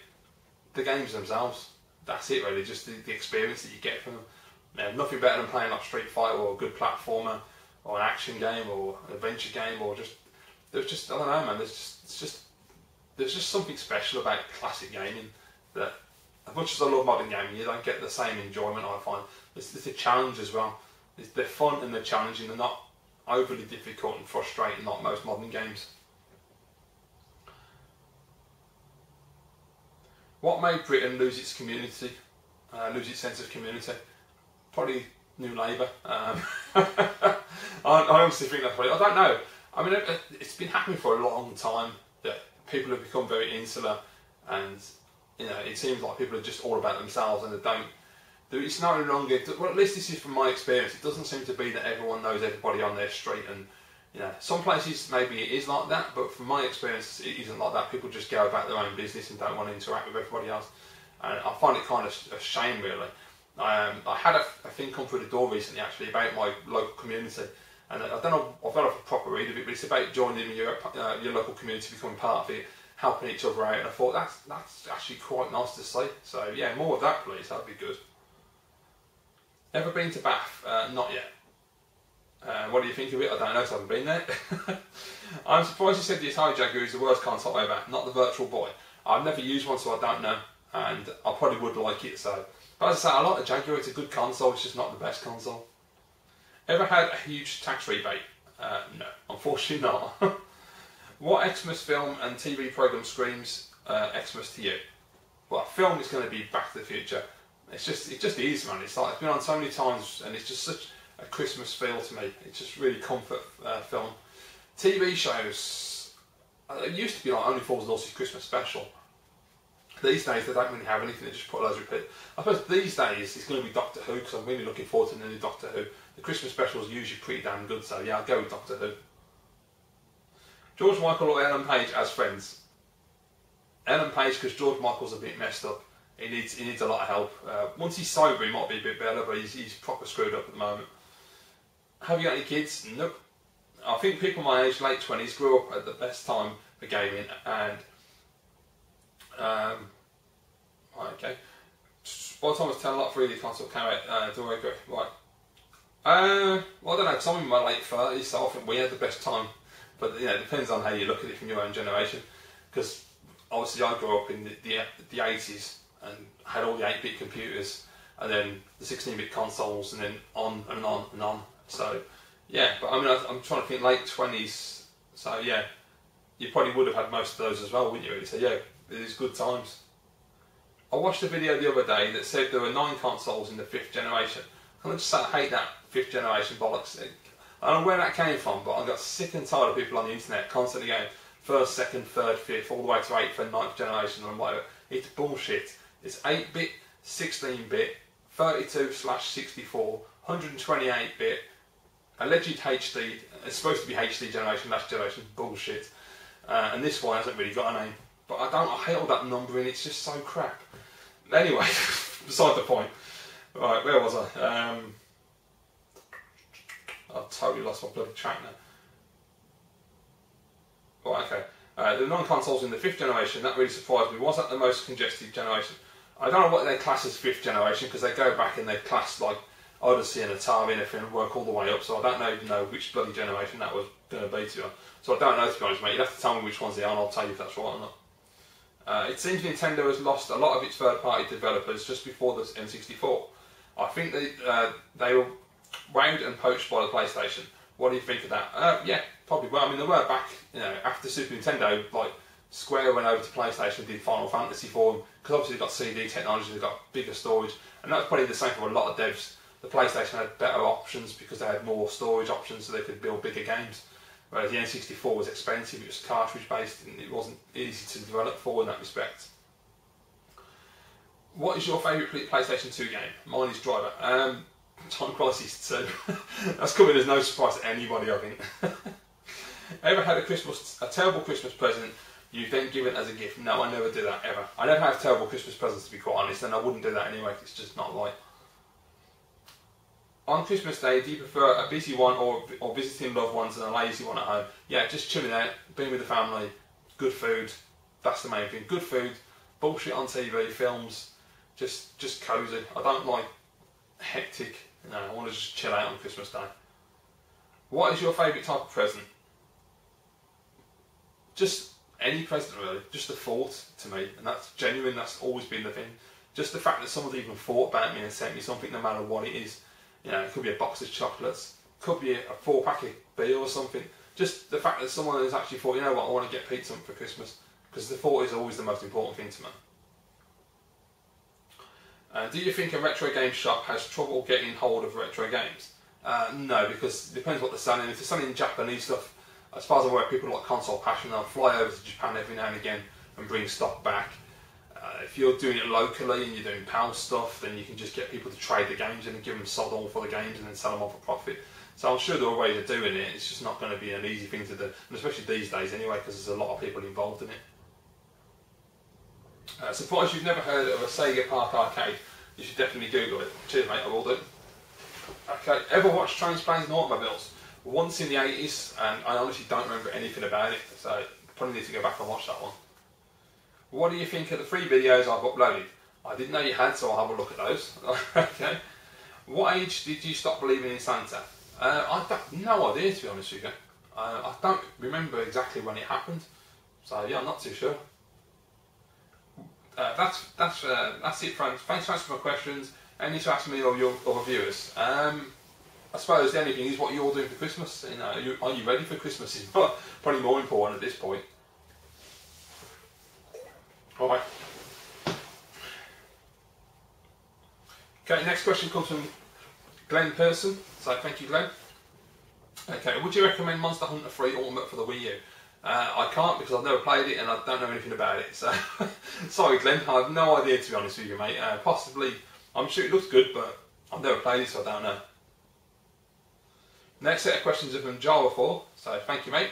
The games themselves. That's it really, just the experience that you get from them. Yeah, nothing better than playing like Street Fighter or a good platformer or an action game or an adventure game or there's just I don't know, man, there's just something special about classic gaming that, as much as I love modern gaming, you don't get the same enjoyment, I find. There's a challenge as well. They're fun and they're challenging, they're not overly difficult and frustrating like most modern games. What made Britain lose its community, lose its sense of community? Probably New Labour. I honestly think that's probably, I don't know. I mean, it's been happening for a long time that people have become very insular, and you know, it seems like people are just all about themselves, and it's no longer. Well, at least this is from my experience. It doesn't seem to be that everyone knows everybody on their street, and you know, some places maybe it is like that, but from my experience, it isn't like that. People just go about their own business and don't want to interact with everybody else, and I find it kind of a shame, really. I had a thing come through the door recently actually about my local community, and I don't know, I've got a proper read of it, but it's about joining your local community, becoming part of it, helping each other out, and I thought that's actually quite nice to see. So yeah, more of that please, that'd be good. Ever been to Bath? Not yet. What do you think of it? I don't know, because I haven't been there. I'm surprised you said the Atari Jaguar is the worst console ever, not the Virtual Boy. I've never used one, so I don't know, and I probably would like it. So, but as I say, I like the Jaguar. It's a good console. It's just not the best console. Ever had a huge tax rebate? No, unfortunately not. What Xmas film and TV program screams Xmas to you? Well, film is going to be Back to the Future. It just is, man. It's been on so many times, and it's just such a Christmas feel to me. It's just really comfort film. TV shows, it used to be like Only Fools and Horses Christmas special. These days they don't really have anything, they just put loads of repeat. I suppose these days it's going to be Doctor Who, because I'm really looking forward to the new Doctor Who. The Christmas specials are usually pretty damn good, so yeah, I'll go with Doctor Who. George Michael or Ellen Page as friends? Ellen Page, because George Michael's a bit messed up. He needs a lot of help. Once he's sober he might be a bit better, but he's proper screwed up at the moment. Have you got any kids? Nope. I think people my age, late 20s, grew up at the best time for gaming, and okay. By the time I was 10, a lot of 3D console came out. Do I agree? Right. Well, I don't know. Because I'm in my late 30s, so I think we had the best time. But you know, it depends on how you look at it from your own generation. Because obviously, I grew up in the 80s and had all the 8-bit computers, and then the 16-bit consoles, and then on and on and on. So yeah, but I mean, I'm trying to think late 20s. So yeah, you probably would have had most of those as well, wouldn't you? Really? So yeah, it is good times. I watched a video the other day that said there were 9 consoles in the 5th generation. And I just say I hate that 5th generation bollocks. I don't know where that came from, but I got sick and tired of people on the internet constantly going 1st, 2nd, 3rd, 5th, all the way to 8th and 9th generation, and whatever. It's bullshit. It's 8-bit, 16-bit, 32/64, 128-bit, alleged HD. It's supposed to be HD generation, last generation. Bullshit. And this one hasn't really got a name. But I hate all that numbering. It's just so crap. Anyway, beside the point. Right, where was I? I've totally lost my bloody track now. Right, okay. The non-consoles in the 5th generation, that really surprised me. Was that the most congested generation? I don't know what they class as 5th generation, because they go back and they class like Odyssey and Atari and everything and work all the way up, so I don't even know which bloody generation that was going to be, to be honest. So I don't know, to be honest, mate. You'd have to tell me which ones they are and I'll tell you if that's right or not. It seems Nintendo has lost a lot of its third-party developers just before the N64. I think they were wowed and poached by the PlayStation. What do you think of that? Yeah, probably. Well, I mean, they were back, you know, after Super Nintendo. Like Square went over to PlayStation and did Final Fantasy for them, because obviously they've got CD technology, they've got bigger storage, and that's probably the same for a lot of devs. The PlayStation had better options because they had more storage options, so they could build bigger games. Whereas the N64 was expensive, it was cartridge based, and it wasn't easy to develop for in that respect. What is your favourite PlayStation 2 game? Mine is Driver. Time Crisis 2. That's coming as no surprise to anybody, I think. Ever had a terrible Christmas present you've then given as a gift? No, I never do that, ever. I never have terrible Christmas presents, to be quite honest, and I wouldn't do that anyway, it's just not right. On Christmas Day, do you prefer a busy one or visiting loved ones and a lazy one at home? Yeah, just chilling out, being with the family, good food, that's the main thing. Good food, bullshit on TV, films, just cosy. I don't like hectic, no, I want to just chill out on Christmas Day. What is your favourite type of present? Just any present really, just a thought to me, and that's genuine, that's always been the thing. Just the fact that someone's even thought about me and sent me something, no matter what it is. You know, it could be a box of chocolates, could be a 4-pack of beer or something. Just the fact that someone has actually thought, you know what, I want to get Pete something for Christmas. Because the thought is always the most important thing to me. Do you think a retro game shop has trouble getting hold of retro games? No, because it depends what they're selling. If they're selling Japanese stuff, as far as I'm aware, people like Console Passion, they'll fly over to Japan every now and again and bring stock back. If you're doing it locally and you're doing PAL stuff, then you can just get people to trade the games in and give them sod all for the games and then sell them on for profit. So I'm sure there are ways of doing it, it's just not going to be an easy thing to do, and especially these days anyway, because there's a lot of people involved in it. Surprised you've never heard of a Sega Park Arcade? You should definitely Google it. Cheers, mate. I will do. Okay. Ever watched Trains, Planes and Automobiles? Once in the 80s, and I honestly don't remember anything about it, so probably need to go back and watch that one. What do you think of the 3 videos I've uploaded? I didn't know you had, so I'll have a look at those. Okay. What age did you stop believing in Santa? I've no idea, to be honest with you. I don't remember exactly when it happened, so yeah, I'm not too sure. That's it, friends. Thanks for answering my questions. Any to ask me or your other viewers. I suppose the only thing is what you're doing for Christmas. You know, are you ready for Christmas? Is probably more important at this point. All right. Okay, next question comes from Glenn Pearson. So thank you, Glenn. Okay, would you recommend Monster Hunter 3 Ultimate for the Wii U? I can't because I've never played it and I don't know anything about it. So sorry, Glenn. I have no idea, to be honest with you, mate. Possibly, I'm sure it looks good, but I've never played it, so I don't know. Next set of questions are from Java 4. So thank you, mate.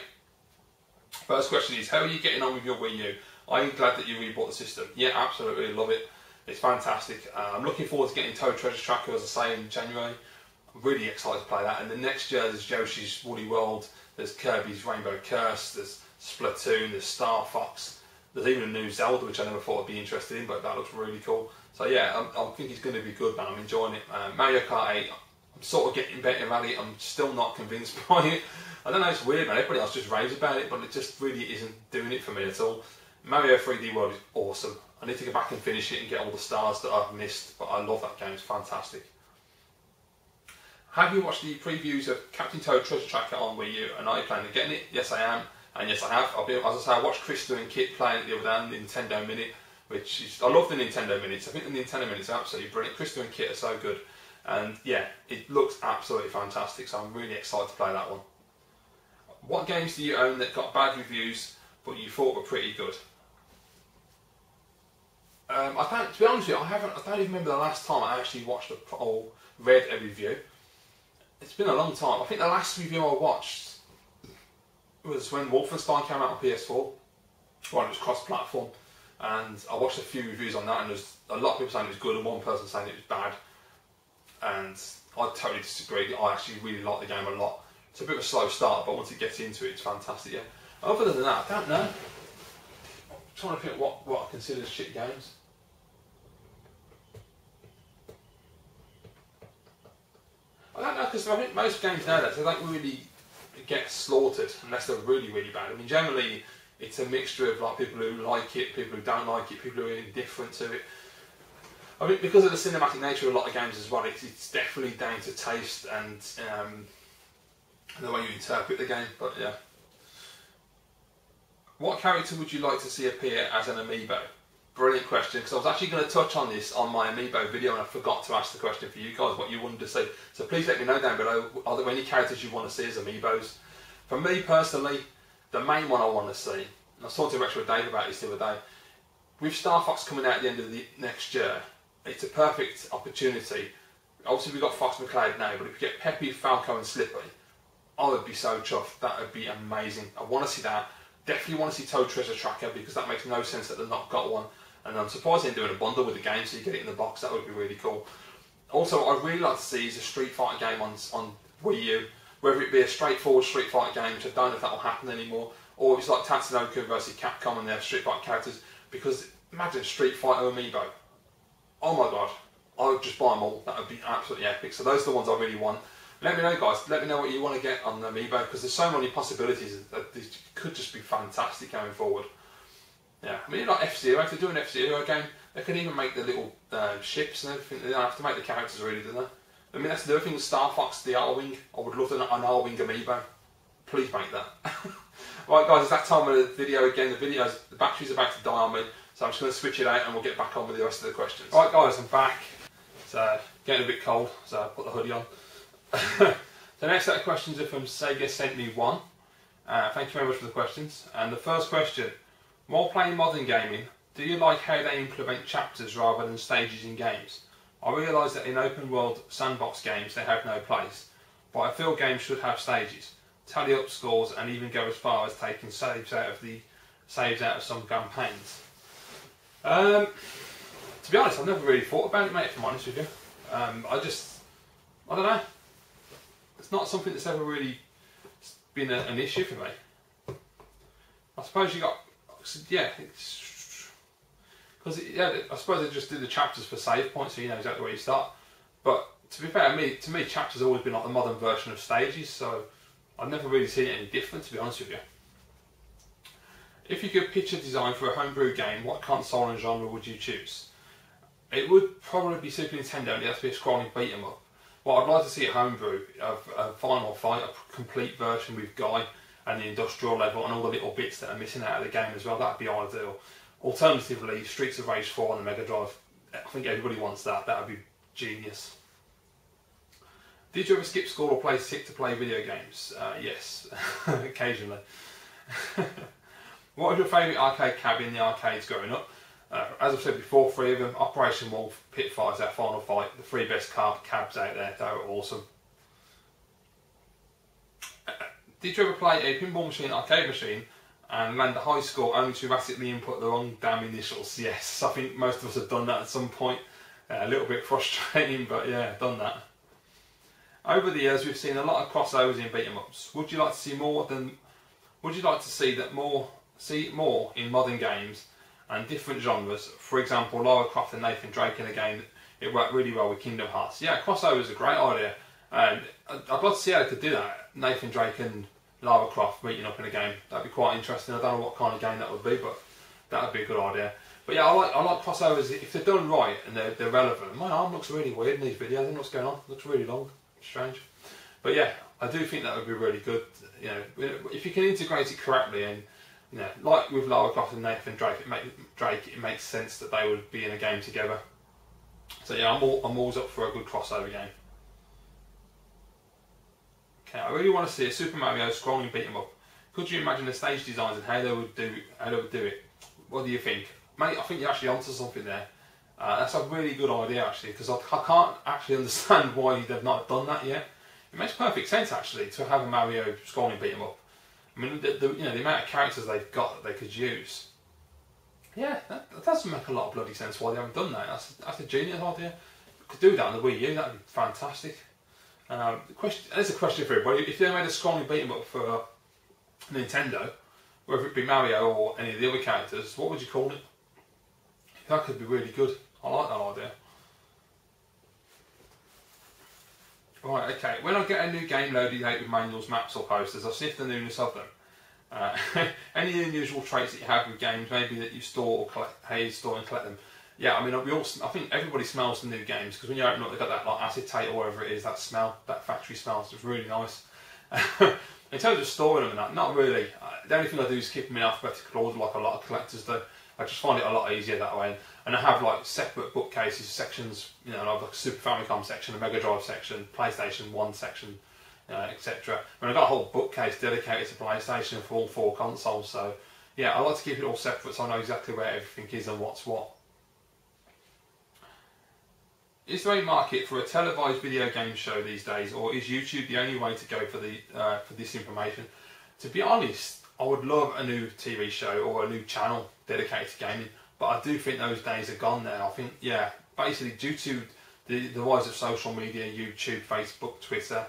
First question is, how are you getting on with your Wii U? Are you glad that you rebought the system? Yeah, absolutely, love it. It's fantastic. I'm looking forward to getting Toad Treasure Tracker, as I say, in January. I'm really excited to play that. And the next year there's Yoshi's Woolly World, there's Kirby's Rainbow Curse, there's Splatoon, there's Star Fox, there's even a new Zelda, which I never thought I'd be interested in, but that looks really cool. So yeah, I think it's going to be good, man. I'm enjoying it. Mario Kart 8, I'm sort of getting better at it. I'm still not convinced by it. I don't know, it's weird, man. Everybody else just raves about it, but it just really isn't doing it for me at all. Mario 3D World is awesome. I need to go back and finish it and get all the stars that I've missed, but I love that game. It's fantastic. Have you watched the previews of Captain Toad Treasure Tracker on Wii U, and are you planning on getting it? Yes, I am, and yes, I have. As I say, I watched Krista and Kit playing it the other day on the Nintendo Minute, which is, I love the Nintendo Minutes. I think the Nintendo Minutes are absolutely brilliant. Krista and Kit are so good, and yeah, it looks absolutely fantastic, so I'm really excited to play that one. What games do you own that got bad reviews, but you thought were pretty good? To be honest with you, I don't even remember the last time I actually watched or read a review. It's been a long time. I think the last review I watched was when Wolfenstein came out on PS4. Well, it was cross-platform, and I watched a few reviews on that, and there's a lot of people saying it was good, and one person saying it was bad. And I totally disagreed. I actually really like the game a lot. It's a bit of a slow start, but once it gets into it, it's fantastic. Yeah. Other than that, I don't know. I'm trying to think what I consider as shit games. I don't know, because I think most games nowadays, they don't really get slaughtered unless they're really, really bad. I mean, generally, it's a mixture of like people who like it, people who don't like it, people who are indifferent to it. I mean, because of the cinematic nature of a lot of games as well, it's definitely down to taste and the way you interpret the game, but yeah. What character would you like to see appear as an amiibo? Brilliant question, because I was actually going to touch on this on my amiibo video and I forgot to ask the question for you guys, what you wanted to see. So please let me know down below, are there any characters you want to see as amiibos? For me personally, the main one I want to see, and I was talking to Retro Dave about this the other day, with Star Fox coming out at the end of the next year, it's a perfect opportunity. Obviously we've got Fox McCloud now, but if you get Peppy, Falco and Slippy, I would be so chuffed. That would be amazing. I want to see that. Definitely want to see Toad Treasure Tracker, because that makes no sense that they've not got one. And I'm surprised they're doing a bundle with the game, so you get it in the box. That would be really cool. Also, I'd really like to see is a Street Fighter game on Wii U, whether it be a straightforward Street Fighter game, which I don't know if that will happen anymore, or if it's like Tatsunoko versus Capcom and they have Street Fighter characters. Because imagine Street Fighter amiibo. Oh my god, I would just buy them all. That would be absolutely epic. So those are the ones I really want. Let me know, guys. Let me know what you want to get on the amiibo, because there's so many possibilities that this could just be fantastic going forward. Yeah, I mean, like F-Zero, if they're doing an F-Zero game, they can even make the little ships and everything. They don't have to make the characters really, do they? I mean, that's the other thing with Star Fox, the R-Wing. I would love an R-Wing amiibo. Please make that. Right, guys, it's that time of the video again. The battery's about to die on me, so I'm just going to switch it out and we'll get back on with the rest of the questions. Right, guys, I'm back. It's getting a bit cold, so I put the hoodie on. The next set of questions are from Sega Sent Me One. Thank you very much for the questions. And the first question: while playing modern gaming, do you like how they implement chapters rather than stages in games? I realise that in open world sandbox games they have no place, but I feel games should have stages, tally up scores and even go as far as taking saves out of some campaigns. To be honest, I've never really thought about it, mate, if I'm honest with you. I don't know. It's not something that's ever really been an issue for me. I suppose you got, yeah, because I suppose they just do the chapters for save points, so you know exactly where you start. But to be fair, to me, chapters have always been like the modern version of stages, so I've never really seen it any different, to be honest with you. If you could pitch a design for a homebrew game, what console and genre would you choose? It would probably be Super Nintendo, and it has to be a scrolling beat 'em up. What I'd like to see at homebrew, a Final Fight, a complete version with Guy and the industrial level and all the little bits that are missing out of the game as well. That'd be ideal. Alternatively, Streets of Rage 4 on the Mega Drive. I think everybody wants that. That'd be genius. Did you ever skip school or play sick to play video games? Yes, occasionally. What was your favourite arcade cab in the arcades growing up? As I've said before, 3 of them. Operation Wolf, Pitfire's our Final Fight, the 3 best cabs out there. They were awesome. Did you ever play a pinball machine, arcade machine, and land a high score only to erratically input the wrong damn initials? Yes, I think most of us have done that at some point. A little bit frustrating, but yeah, done that. Over the years, we've seen a lot of crossovers in beat 'em ups. Would you like to see more than? Would you like to see that more? See more in modern games and different genres? For example, Lara Croft and Nathan Drake in a game it worked really well with Kingdom Hearts. Yeah, crossover is a great idea, and I'd love to see how they could do that. Nathan Drake and Lara Croft meeting up in a game. That'd be quite interesting. I don't know what kind of game that would be, but that would be a good idea. But yeah, I like crossovers if they're done right and they're relevant. My arm looks really weird in these videos. I don't know what's going on. It looks really long. Strange. But yeah, I do think that would be really good. You know, if you can integrate it correctly, and you know, like with Lara Croft and Nathan Drake, it makes sense that they would be in a game together. So yeah, I'm always up for a good crossover game. Okay, I really want to see a Super Mario scrolling beat 'em up. Could you imagine the stage designs and how they would do it? What do you think, mate? I think you're actually onto something there. That's a really good idea actually, because I can't actually understand why they've not done that yet. It makes perfect sense actually to have a Mario scrolling beat 'em up. I mean, the amount of characters they've got that they could use. Yeah, that doesn't make a lot of bloody sense why they haven't done that. That's a genius idea. Could do that on the Wii U. That'd be fantastic. There's a question for everybody. If they made a scrolling beat 'em up for Nintendo, whether it be Mario or any of the other characters, what would you call it? That could be really good. I like that idea. Right, okay. When I get a new game loaded out with manuals, maps or posters, I sniff the newness of them. Any unusual traits that you have with games, maybe that you store or collect, how you store and collect them. Yeah, I mean, I think everybody smells the new games, because when you open up, they've got that like acetate or whatever it is, that smell, that factory smell, so it's really nice. In terms of storing them and that, not really. The only thing I do is keep them in alphabetical order like a lot of collectors do. I just find it a lot easier that way. And I have like separate bookcases, sections, you know, I have like a Super Famicom section, a Mega Drive section, PlayStation 1 section, etc. And I've got a whole bookcase dedicated to PlayStation for all 4 consoles, so yeah, I like to keep it all separate so I know exactly where everything is and what's what. Is there a market for a televised video game show these days, or is YouTube the only way to go for this information? To be honest, I would love a new TV show or a new channel dedicated to gaming, but I do think those days are gone now. I think, yeah, basically due to the rise of social media, YouTube, Facebook, Twitter,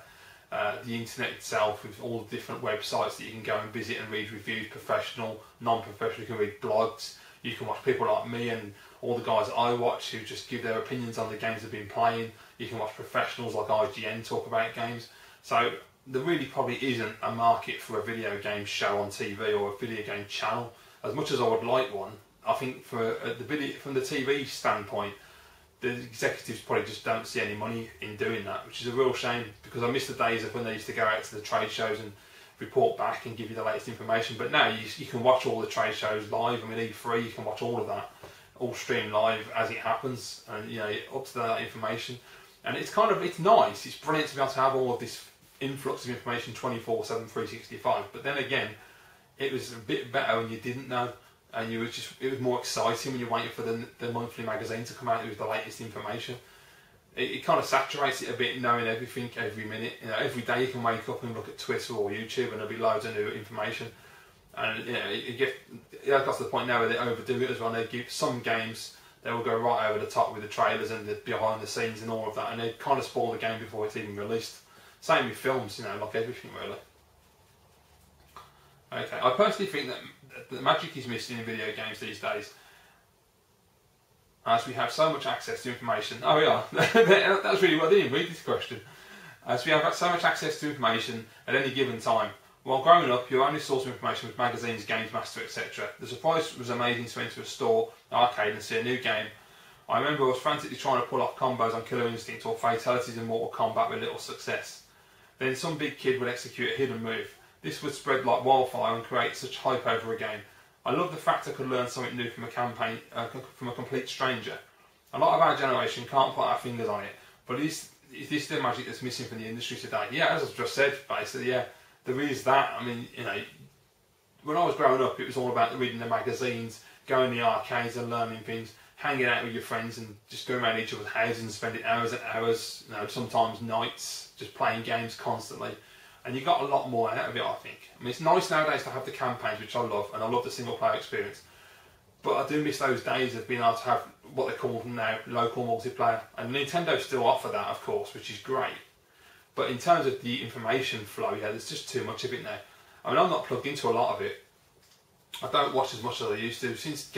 the internet itself, with all the different websites that you can go and visit and read reviews, professional, non-professional, you can read blogs, you can watch people like me and all the guys that I watch who just give their opinions on the games they've been playing. You can watch professionals like IGN talk about games. So there really probably isn't a market for a video game show on TV or a video game channel. As much as I would like one, I think from the TV standpoint, the executives probably just don't see any money in doing that, which is a real shame, because I miss the days of when they used to go out to the trade shows and report back and give you the latest information. But now you can watch all the trade shows live. I mean, E3, you can watch all of that, all streamed live as it happens, and you know, up to that information. And it's nice, it's brilliant to be able to have all of this influx of information 24/7, 365. But then again, it was a bit better when you didn't know, and it was more exciting when you're waiting for the monthly magazine to come out with the latest information. It kind of saturates it a bit, knowing everything every minute. You know, every day you can wake up and look at Twitter or YouTube, and there'll be loads of new information. And you know, it gets to the point now where they overdo it as well. They give some games, they will go right over the top with the trailers and the behind the scenes and all of that, and they kind of spoil the game before it's even released. Same with films, you know, like everything really. Okay, I personally think that the magic is missing in video games these days, as we have so much access to information. Oh yeah, that was really well. I didn't even read this question. As we have so much access to information at any given time. While growing up, your only source of information was magazines, Games Master, etc. The surprise was amazing to enter a store, arcade, and see a new game. I remember I was frantically trying to pull off combos on Killer Instinct or fatalities in Mortal Kombat with little success. Then some big kid would execute a hidden move. This would spread like wildfire and create such hype over a game. I love the fact I could learn something new from a campaign, from a complete stranger. A lot of our generation can't put our fingers on it, but is this the magic that's missing from the industry today? Yeah, as I've just said, basically, yeah, there is that. I mean, you know, when I was growing up, it was all about reading the magazines, going to the arcades and learning things, hanging out with your friends and just going around each other's houses and spending hours and hours, you know, sometimes nights, just playing games constantly. And you got a lot more out of it, I think. I mean, it's nice nowadays to have the campaigns, which I love, and I love the single player experience. But I do miss those days of being able to have what they call now local multiplayer. And Nintendo still offer that, of course, which is great. But in terms of the information flow, yeah, there's just too much of it now. I mean, I'm not plugged into a lot of it. I don't watch as much as I used to. Since,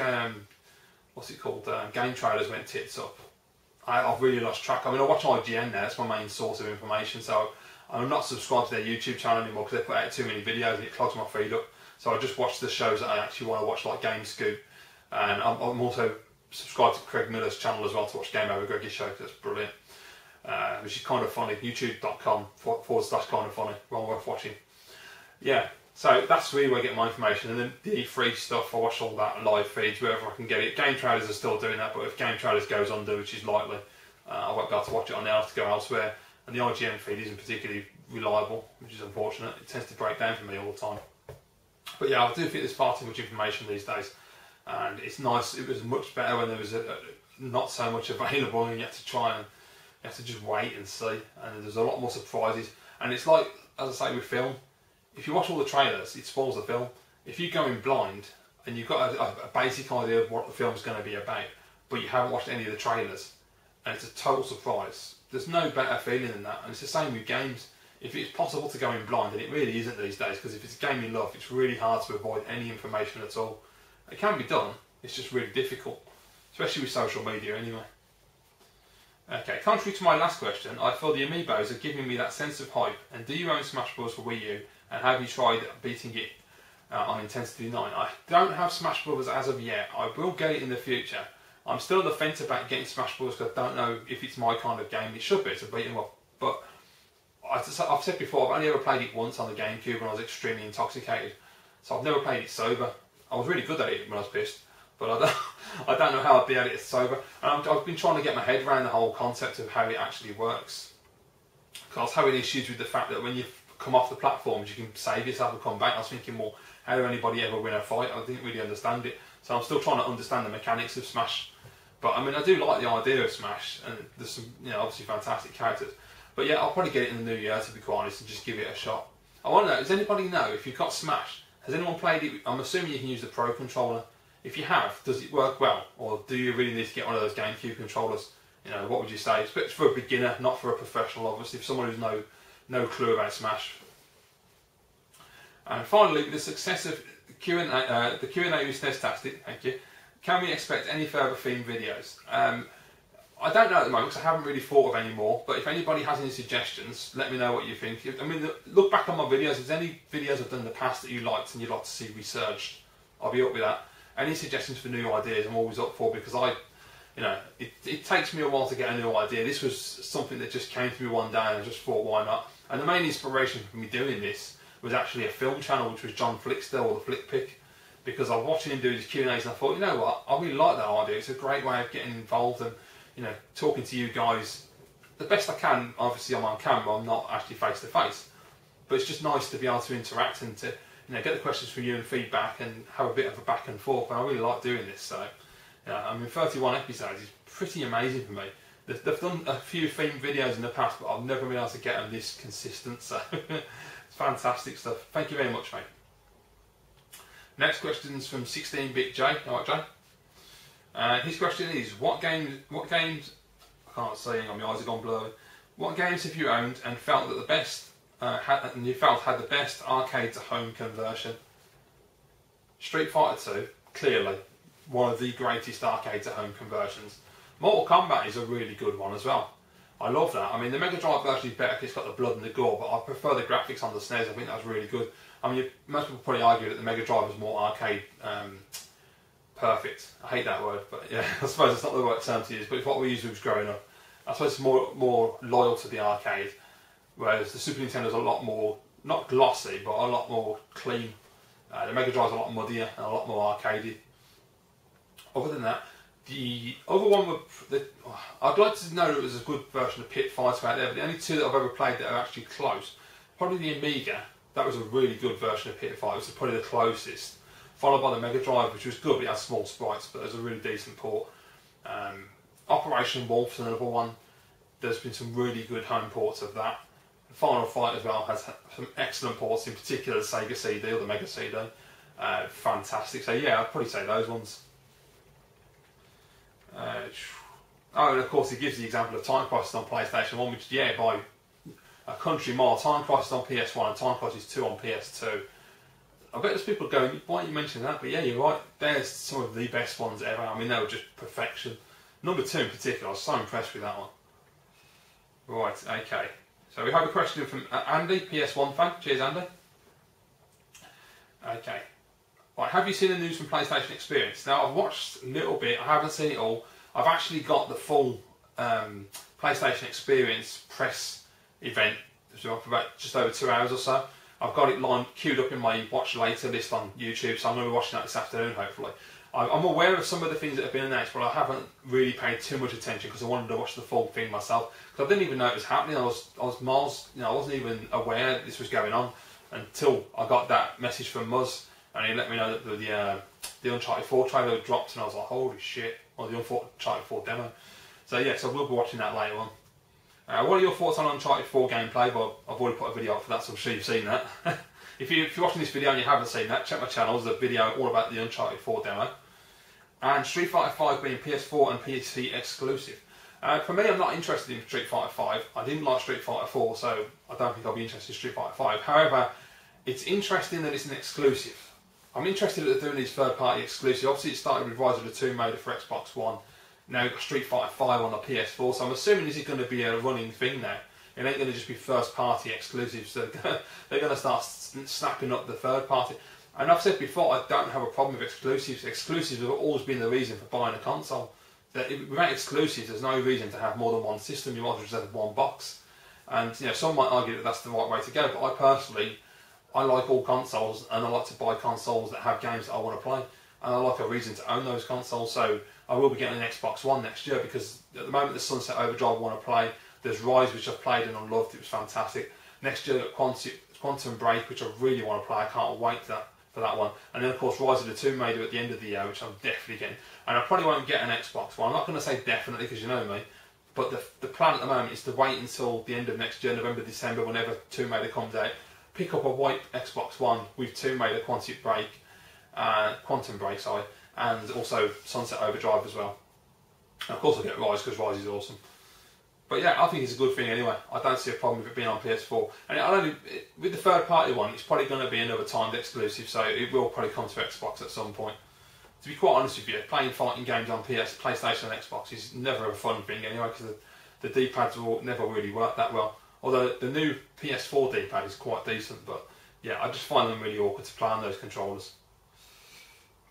what's it called, game trailers went tits up, I've really lost track. I mean, I watch IGN now, that's my main source of information, so I'm not subscribed to their YouTube channel anymore because they put out too many videos and it clogs my feed up. So I just watch the shows that I actually want to watch, like Game Scoop. And I'm also subscribed to Craig Miller's channel as well to watch Game Over Greggy's show, that's brilliant. Which is kind of funny, youtube.com/kind of funny, well worth watching. Yeah, so that's really where I get my information. And then the E3 stuff, I watch all that live feeds wherever I can get it. Game Trailers are still doing that, but if Game Trailers goes under, which is likely, I won't be able to watch it on there, I'll have to go elsewhere. And the IGN feed isn't particularly reliable, which is unfortunate. It tends to break down for me all the time. But yeah, I do think there's far too much information these days. And it's nice, it was much better when there was not so much available and you had to try and you have to just wait and see. And there's a lot more surprises. And it's like, as I say with film, if you watch all the trailers, it spoils the film. If you go in blind and you've got a basic idea of what the film's going to be about, but you haven't watched any of the trailers, and it's a total surprise, there's no better feeling than that. And it's the same with games. If it's possible to go in blind, and it really isn't these days, because if it's a game you love, it's really hard to avoid any information at all. It can be done, it's just really difficult, especially with social media anyway. Okay, contrary to my last question, I feel the amiibos are giving me that sense of hype. And do you own Smash Bros for Wii U? And have you tried beating it on Intensity 9? I don't have Smash Bros as of yet. I will get it in the future. I'm still on the fence about getting Smash Bros because I don't know if it's my kind of game. It should be, it's a beat 'em up. But I've said before, I've only ever played it once on the GameCube when I was extremely intoxicated. So I've never played it sober. I was really good at it when I was pissed, but I don't know how I'd be at it sober. And I've been trying to get my head around the whole concept of how it actually works. Because I was having issues with the fact that when you come off the platforms, you can save yourself and come back. I was thinking, well, how did anybody ever win a fight? I didn't really understand it. So I'm still trying to understand the mechanics of Smash. But I mean, I do like the idea of Smash, and there's some, you know, obviously fantastic characters. But yeah, I'll probably get it in the new year, to be quite honest, and just give it a shot. I want to know, does anybody know, if you've got Smash, has anyone played it? I'm assuming you can use the Pro controller. If you have, does it work well? Or do you really need to get one of those GameCube controllers? You know, what would you say? It's for a beginner, not for a professional, obviously, for someone who's no clue about Smash. And finally, with the success of the Q&A with Snestastic, thank you, can we expect any further themed videos? I don't know at the moment because I haven't really thought of any more, but if anybody has any suggestions, let me know what you think. I mean, look back on my videos, if there's any videos I've done in the past that you liked and you'd like to see researched, I'll be up with that. Any suggestions for new ideas I'm always up for, because it takes me a while to get a new idea. This was something that just came to me one day and I just thought, why not? And the main inspiration for me doing this was actually a film channel, which was John Flickster, or the Flick Pick, because I was watching him do his Q&As and I thought, you know what, I really like that idea. It's a great way of getting involved and, you know, talking to you guys the best I can. Obviously I'm on camera, I'm not actually face to face, but it's just nice to be able to interact and to, you know, get the questions from you and feedback and have a bit of a back and forth. And I really like doing this. So, you know, I mean, 31 episodes is pretty amazing for me. They've done a few themed videos in the past, but I've never been able to get them this consistent. So it's fantastic stuff. Thank you very much, mate. Next question is from 16-bit Jay. All right, Jay. His question is, what games, I can't see, my eyes have gone blurry. What games have you owned and felt that the best, had the best arcade to home conversion? Street Fighter 2, clearly, one of the greatest arcade to home conversions. Mortal Kombat is a really good one as well. I love that. I mean, the Mega Drive version is better because it's got the blood and the gore, but I prefer the graphics on the SNES. I think that's really good. I mean, most people probably argue that the Mega Drive was more arcade perfect. I hate that word, but yeah, I suppose it's not the right term to use, but it's what we used when we was growing up. I suppose it's more loyal to the arcade, whereas the Super Nintendo's a lot more, not glossy, but a lot more clean. The Mega Drive's a lot muddier and a lot more arcadey. Other than that, the other one, I'd like to know that it was a good version of Pit Fighter out there, but the only two that I've ever played that are actually close, probably the Amiga. That was a really good version of Pit Fighter. It was probably the closest. Followed by the Mega Drive, which was good, but it had small sprites, but it was a really decent port. Operation Wolf's another one. There's been some really good home ports of that. Final Fight as well has some excellent ports, in particular the Sega CD or the Mega CD. Fantastic. So yeah, I'd probably say those ones. Oh, and of course he gives the example of Time Crisis on PlayStation 1, which, yeah, by a country mile, Time Crisis on PS1 and Time Crisis 2 on PS2. I bet there's people going, why aren't you mentioning that? But yeah, you're right, there's some of the best ones ever. I mean, they were just perfection. Number 2 in particular, I was so impressed with that one. Right, okay. So we have a question from Andy, PS1 fan. Cheers, Andy. Okay. Right, have you seen the news from PlayStation Experience? Now, I've watched a little bit, I haven't seen it all. I've actually got the full PlayStation Experience press event for about just over 2 hours or so. I've got it queued up in my watch later list on YouTube, so I'm going to be watching that this afternoon, hopefully. I'm aware of some of the things that have been announced, but I haven't really paid too much attention because I wanted to watch the full thing myself. Because I didn't even know it was happening. I was miles, I wasn't even aware that this was going on until I got that message from Muzz, and he let me know that the Uncharted 4 trailer had dropped, and I was like, holy shit, or the Uncharted 4 demo. So yeah, so we'll be watching that later on. What are your thoughts on Uncharted 4 gameplay? Well, I've already put a video up for that, so I'm sure you've seen that. If you're watching this video and you haven't seen that, check my channel. There's a video all about the Uncharted 4 demo. And Street Fighter 5 being PS4 and PC exclusive. For me, I'm not interested in Street Fighter 5. I didn't like Street Fighter 4, so I don't think I'll be interested in Street Fighter 5. However, it's interesting that it's an exclusive. I'm interested that they're doing these third-party exclusives. Obviously, it started with Rise of the Tomb Raider for Xbox One. Now we've got Street Fighter 5 on the PS4, so I'm assuming this is going to be a running thing now. It ain't going to just be first-party exclusives. So they're going to start snapping up the third-party. And I've said before, I don't have a problem with exclusives. Exclusives have always been the reason for buying a console. Without exclusives, there's no reason to have more than one system. You might as well just have one box. And some might argue that that's the right way to go. But I personally, I like all consoles, and I like to buy consoles that have games that I want to play. And I like a reason to own those consoles. So I will be getting an Xbox One next year because at the moment, the Sunset Overdrive I want to play. There's Rise, which I've played and I loved. It was fantastic. Next year, Quantum Break, which I really want to play. I can't wait for that one. And then, of course, Rise of the Tomb Raider at the end of the year, which I'm definitely getting. And I probably won't get an Xbox One. I'm not going to say definitely because you know me. But the plan at the moment is to wait until the end of next year, November, December, whenever Tomb Raider comes out. Pick up a white Xbox One with Tomb Raider, Quantum Break, sorry, and also Sunset Overdrive as well. And of course I'll get Rise because Rise is awesome. But yeah, I think it's a good thing anyway. I don't see a problem with it being on PS4. And with the third party one, it's probably going to be another timed exclusive, so it will probably come to Xbox at some point. To be quite honest with you, playing fighting games on PlayStation and Xbox is never a fun thing anyway, because the D-pads will never really work that well. Although the new PS4 D-pad is quite decent, but yeah, I just find them really awkward to play on those controllers.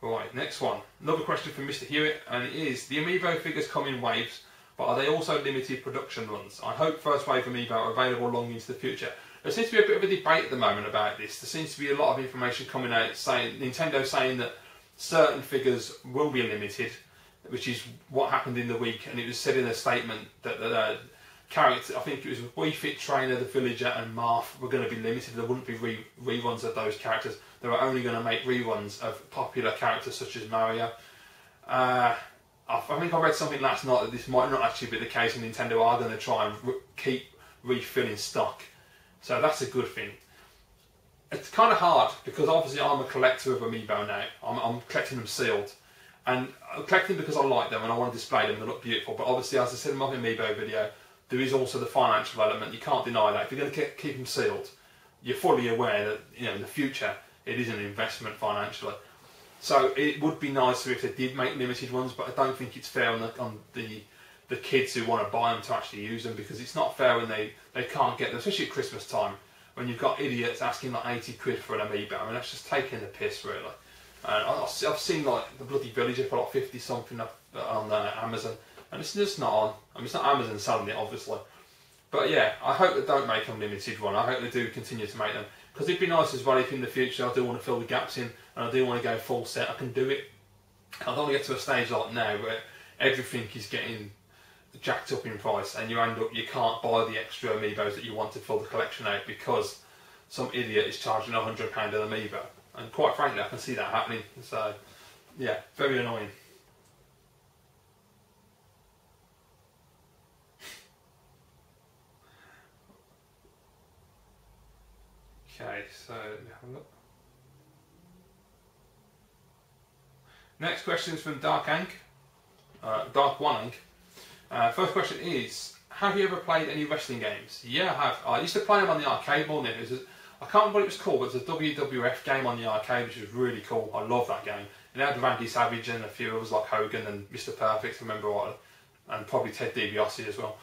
Right, next one. Another question from Mr. Hewitt, and it is, the Amiibo figures come in waves, but are they also limited production runs? I hope first wave Amiibo are available long into the future. There seems to be a bit of a debate at the moment about this. There seems to be a lot of information coming out saying, Nintendo saying that certain figures will be limited, which is what happened in the week, and it was said in a statement that characters, I think it was Wii Fit Trainer, the Villager and Marth were going to be limited. There wouldn't be reruns of those characters. They were only going to make reruns of popular characters such as Mario. I think I read something last night that this might not actually be the case, and Nintendo are going to try and keep refilling stock. So that's a good thing. It's kind of hard because obviously I'm a collector of Amiibo now. I'm collecting them sealed, And I'm collecting because I like them and I want to display them, they look beautiful. But obviously, as I said in my amiibo video, there is also the financial element. You can't deny that. If you're going to keep them sealed, you're fully aware that, you know, in the future it is an investment financially. So it would be nicer if they did make limited ones, but I don't think it's fair on the kids who want to buy them to actually use them, because it's not fair when they can't get them, especially at Christmas time, when you've got idiots asking like 80 quid for an amiibo. I mean, that's just taking the piss, really. And I've seen like the bloody Villager for like 50 something on Amazon, and it's just not on. I mean, it's not Amazon selling it, obviously. But yeah, I hope they don't make them limited one. I hope they do continue to make them, because it'd be nice as well if in the future I do want to fill the gaps in and I do want to go full set, I can do it. I don't want to get to a stage like now where everything is getting jacked up in price and you end up, you can't buy the extra amiibos that you want to fill the collection out because some idiot is charging £100 an amiibo. And quite frankly, I can see that happening. So yeah, very annoying. Okay, so let me have a look. Next question is from Dark One Ink. First question is, have you ever played any wrestling games? Yeah, I have. I used to play them on the arcade more than it. I can't remember what it was called, but it's a WWF game on the arcade, which was really cool. I love that game. And it had Randy Savage and a few others like Hogan and Mr. Perfect, I remember what, and probably Ted DiBiase as well.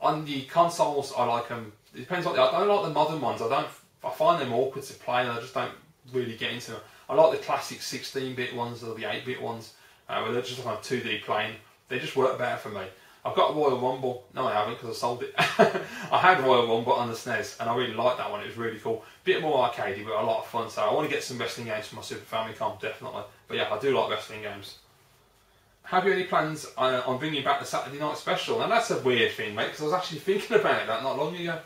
On the consoles, I like them. It depends on I don't like the modern ones. I find them awkward to play, and I just don't really get into them. I like the classic 16-bit ones or the 8-bit ones, where they're just like 2D playing. They just work better for me. I've got Royal Rumble. No, I haven't, because I sold it. I had Royal Rumble on the SNES, and I really liked that one. It was really cool. Bit more arcadey, but a lot of fun. So I want to get some wrestling games for my Super Famicom, definitely. But yeah, I do like wrestling games. Have you any plans on bringing back the Saturday night special? And that's a weird thing, mate, because I was actually thinking about that not long ago.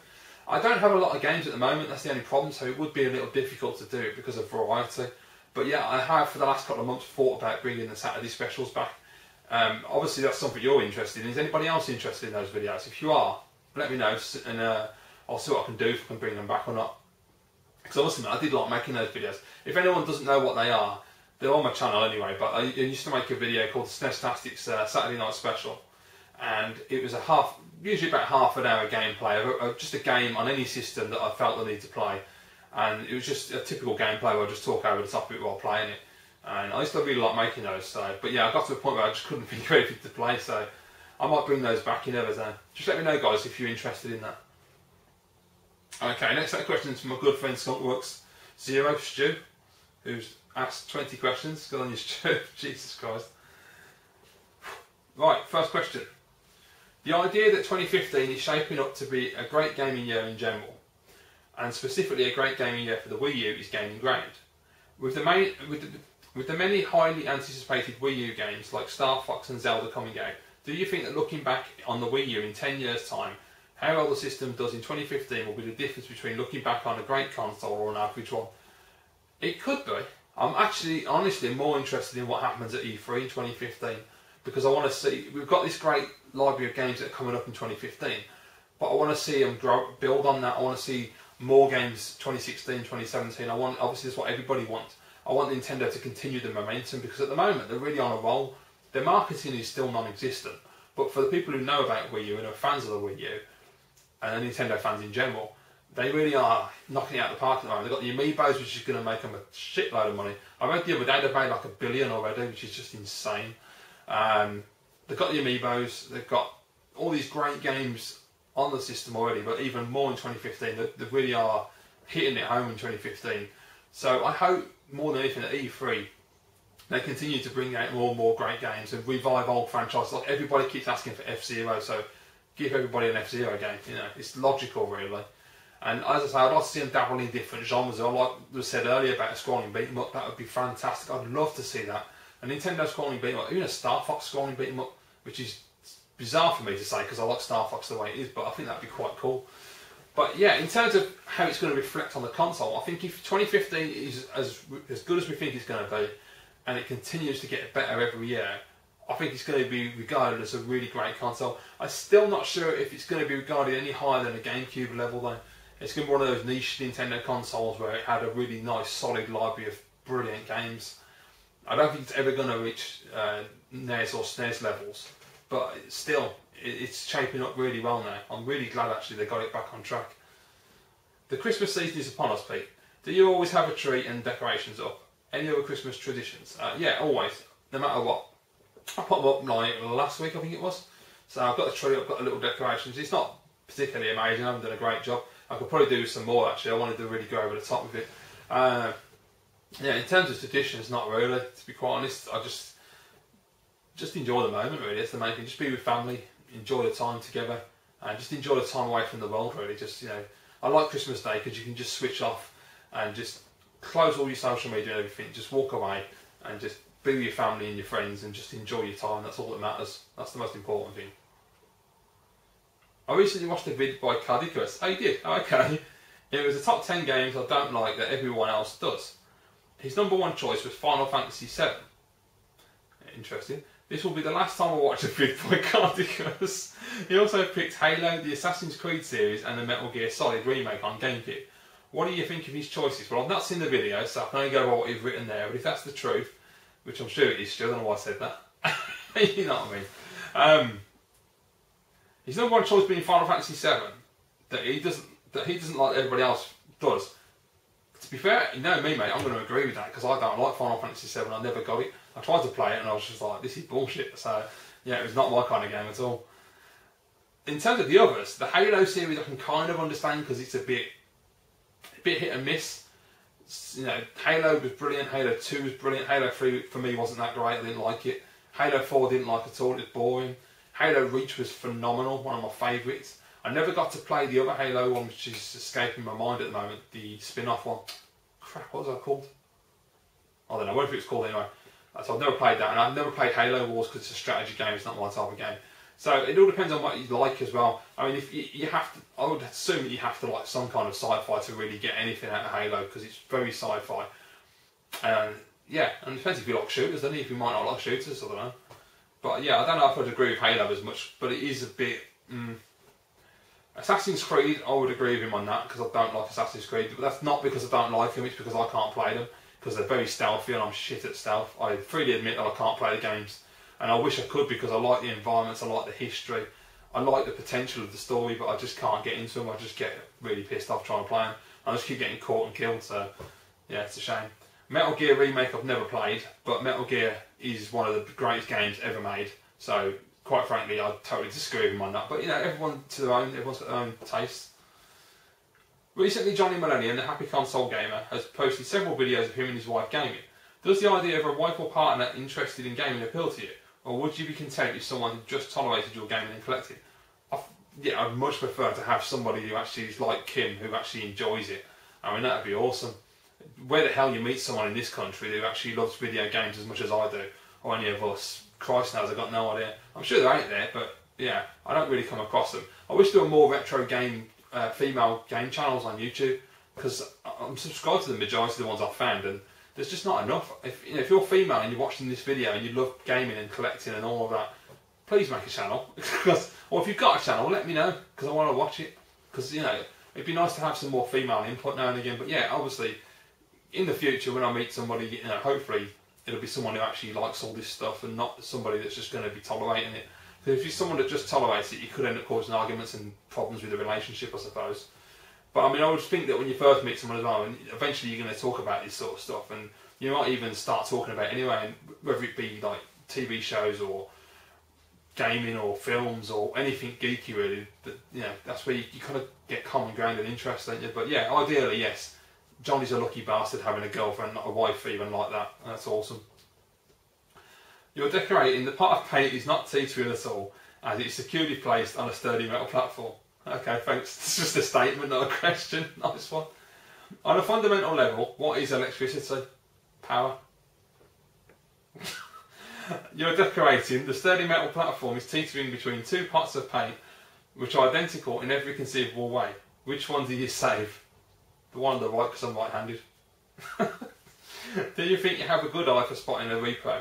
I don't have a lot of games at the moment, that's the only problem, so it would be a little difficult to do it because of variety. But yeah, I have for the last couple of months thought about bringing the Saturday specials back. Obviously that's something you're interested in. Is anybody else interested in those videos? If you are, let me know, and I'll see what I can do, if I can bring them back or not. Because honestly, I did like making those videos. If anyone doesn't know what they are, they're on my channel anyway, but I used to make a video called the SNEStastics Saturday Night Special, and it was usually about half an hour gameplay of just a game on any system that I felt I needed to play, and it was just a typical gameplay where I just talk over the top of it while playing it, and I used to really like making those. So, but yeah, I got to a point where I just couldn't be creative to play, so I might bring those back, you never know. Just let me know, guys, if you're interested in that. Okay, next set of questions from my good friend Skunkworks Zero Stu, who's asked 20 questions. Good on you, Stu. Jesus Christ. Right, first question. The idea that 2015 is shaping up to be a great gaming year in general, and specifically a great gaming year for the Wii U, is gaining ground. With the many highly anticipated Wii U games like Star Fox and Zelda coming out, do you think that looking back on the Wii U in 10 years' time, how well the system does in 2015 will be the difference between looking back on a great console or an average one? It could be. I'm actually, honestly, more interested in what happens at E3 in 2015, because I want to see, we've got this great library of games that are coming up in 2015, but I want to see them build on that. I want to see more games 2016, 2017. Obviously that's what everybody wants. I want Nintendo to continue the momentum, because at the moment they're really on a roll. Their marketing is still non-existent, but for the people who know about Wii U and are fans of the Wii U, and the Nintendo fans in general, they really are knocking it out of the park at the moment. They've got the amiibos, which is going to make them a shitload of money. I read the other day they've made like $1 billion already, which is just insane. They've got the amiibos, they've got all these great games on the system already, but even more in 2015. They really are hitting it home in 2015. So I hope more than anything at E3 they continue to bring out more and more great games and revive old franchises. Like everybody keeps asking for F-Zero, so give everybody an F-Zero game. You know, it's logical, really. And as I say, I'd like to see them dabble in different genres. Like was said earlier about a scrolling beat 'em up, that would be fantastic. I'd love to see that. A Nintendo scrolling beat 'em up, even a Star Fox scrolling beat 'em up, which is bizarre for me to say because I like Star Fox the way it is, but I think that'd be quite cool. But yeah, in terms of how it's going to reflect on the console, I think if 2015 is as good as we think it's going to be, and it continues to get better every year, I think it's going to be regarded as a really great console. I'm still not sure if it's going to be regarded any higher than a GameCube level though. It's going to be one of those niche Nintendo consoles where it had a really nice solid library of brilliant games. I don't think it's ever going to reach NES or SNES levels, but still, it's shaping up really well now. I'm really glad actually they got it back on track. The Christmas season is upon us, Pete. Do you always have a tree and decorations up? Any other Christmas traditions? Yeah, always, no matter what. I put them up like last week, I think it was. So I've got the tree, I've got the little decorations. It's not particularly amazing, I haven't done a great job. I could probably do some more actually, I wanted to really go over the top with it. Yeah, in terms of traditions, not really, to be quite honest. I just enjoy the moment really, that's the main thing. Just be with family, enjoy the time together, and just enjoy the time away from the world really. Just, you know, I like Christmas Day because you can just switch off and just close all your social media and everything, just walk away and just be with your family and your friends and just enjoy your time. That's all that matters. That's the most important thing. I recently watched a vid by Cardicus. Oh, you did? Oh, okay. It was the top 10 games I don't like that everyone else does. His number one choice was Final Fantasy VII. Interesting. This will be the last time I watch a vid by Cardicus. He also picked Halo, the Assassin's Creed series and the Metal Gear Solid remake on GameCube. What do you think of his choices? Well, I've not seen the video, so I can only go by what he's written there, but if that's the truth, which I'm sure it is, Stu, I don't know why I said that. You know what I mean? His number one choice being Final Fantasy VII, that he doesn't like everybody else does. To be fair, you know me, mate, I'm going to agree with that because I don't like Final Fantasy VII. I never got it. I tried to play it and I was just like, this is bullshit. So yeah, it was not my kind of game at all. In terms of the others, the Halo series I can kind of understand because it's a bit hit and miss. You know, Halo was brilliant, Halo 2 was brilliant, Halo 3 for me wasn't that great, I didn't like it. Halo 4 I didn't like at all, it was boring. Halo Reach was phenomenal, one of my favourites. I never got to play the other Halo one, which is escaping my mind at the moment, the spin-off one. Crap, what was that called? I don't know, whatever it's called anyway. So I've never played that, and I've never played Halo Wars because it's a strategy game, it's not my type of game. So it all depends on what you like as well. I mean, if you have to, I would assume that you have to like some kind of sci-fi to really get anything out of Halo because it's very sci-fi. Yeah, and it depends if you like shooters, then if you might not like shooters, I don't know. But yeah, I don't know if I'd agree with Halo as much, but it is a bit. Assassin's Creed, I would agree with him on that because I don't like Assassin's Creed, but that's not because I don't like them, it's because I can't play them because they're very stealthy and I'm shit at stealth. I freely admit that I can't play the games. And I wish I could because I like the environments, I like the history, I like the potential of the story, but I just can't get into them. I just get really pissed off trying to play them. I just keep getting caught and killed, so yeah, it's a shame. Metal Gear Remake I've never played, but Metal Gear is one of the greatest games ever made, so quite frankly I totally disagree with him on that. But you know, everyone to their own, everyone's got their own taste. Recently Johnny Millennium, the Happy Console Gamer, has posted several videos of him and his wife gaming. Does the idea of a wife or partner interested in gaming appeal to you? Or would you be content if someone who just tolerated your gaming and collecting? Yeah, I'd much prefer to have somebody who actually is like Kim, who actually enjoys it. I mean, that'd be awesome. Where the hell you meet someone in this country who actually loves video games as much as I do, or any of us? Christ knows, I've got no idea. I'm sure they're out there, but yeah, I don't really come across them. I wish there were more retro game, female game channels on YouTube, because I'm subscribed to the majority of the ones I've found, and there's just not enough. If you're female and you're watching this video and you love gaming and collecting and all of that, please make a channel. Or if you've got a channel, let me know because I want to watch it. Because you know, it'd be nice to have some more female input now and again. But yeah, obviously, in the future when I meet somebody, you know, hopefully it'll be someone who actually likes all this stuff and not somebody that's just going to be tolerating it. Because if you're someone that just tolerates it, you could end up causing arguments and problems with the relationship, I suppose. But I mean, I would think that when you first meet someone as well, and eventually you're going to talk about this sort of stuff, and you might even start talking about it anyway, and whether it be like TV shows or gaming or films or anything geeky really, that, you know, that's where you kind of get common ground and interest, don't you? But yeah, ideally, yes, Johnny's a lucky bastard having a girlfriend, not a wife even like that. That's awesome. You're decorating. The pot of paint is not teetering at all, as it's securely placed on a sturdy metal platform. Okay, thanks. It's just a statement, not a question. Nice one. On a fundamental level, what is electricity? Power. You're decorating. The sturdy metal platform is teetering between two pots of paint, which are identical in every conceivable way. Which one do you save? The one on the right, because I'm right-handed. Do you think you have a good eye for spotting a repro?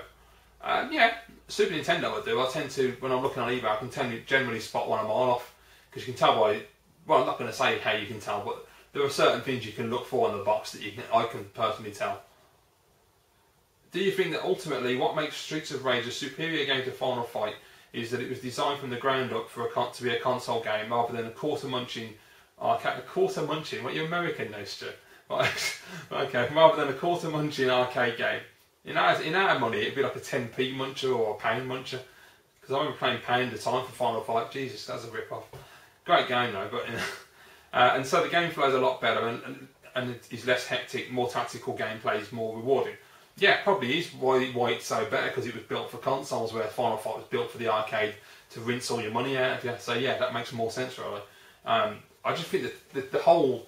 Yeah, Super Nintendo I do. I tend to, when I'm looking on eBay, I can tend to generally spot one a mile off. Because you can tell by, well, I'm not going to say how you can tell, but there are certain things you can look for in the box that I can personally tell. Do you think that ultimately what makes Streets of Rage a superior game to Final Fight is that it was designed from the ground up for to be a console game rather than a quarter-munching arcade? A quarter-munching? What, you American now, Stu? Okay, rather than a quarter-munching arcade game. In our money, it'd be like a 10p muncher or a pound muncher. Because I remember playing pound at the time for Final Fight. Jesus, that's a rip-off. Great game though, but and so the game flow is a lot better and it is less hectic, more tactical gameplay is more rewarding. Yeah, it probably is why it's so better, because it was built for consoles, where Final Fight was built for the arcade to rinse all your money out of you. So yeah, that makes more sense really. I just think that the whole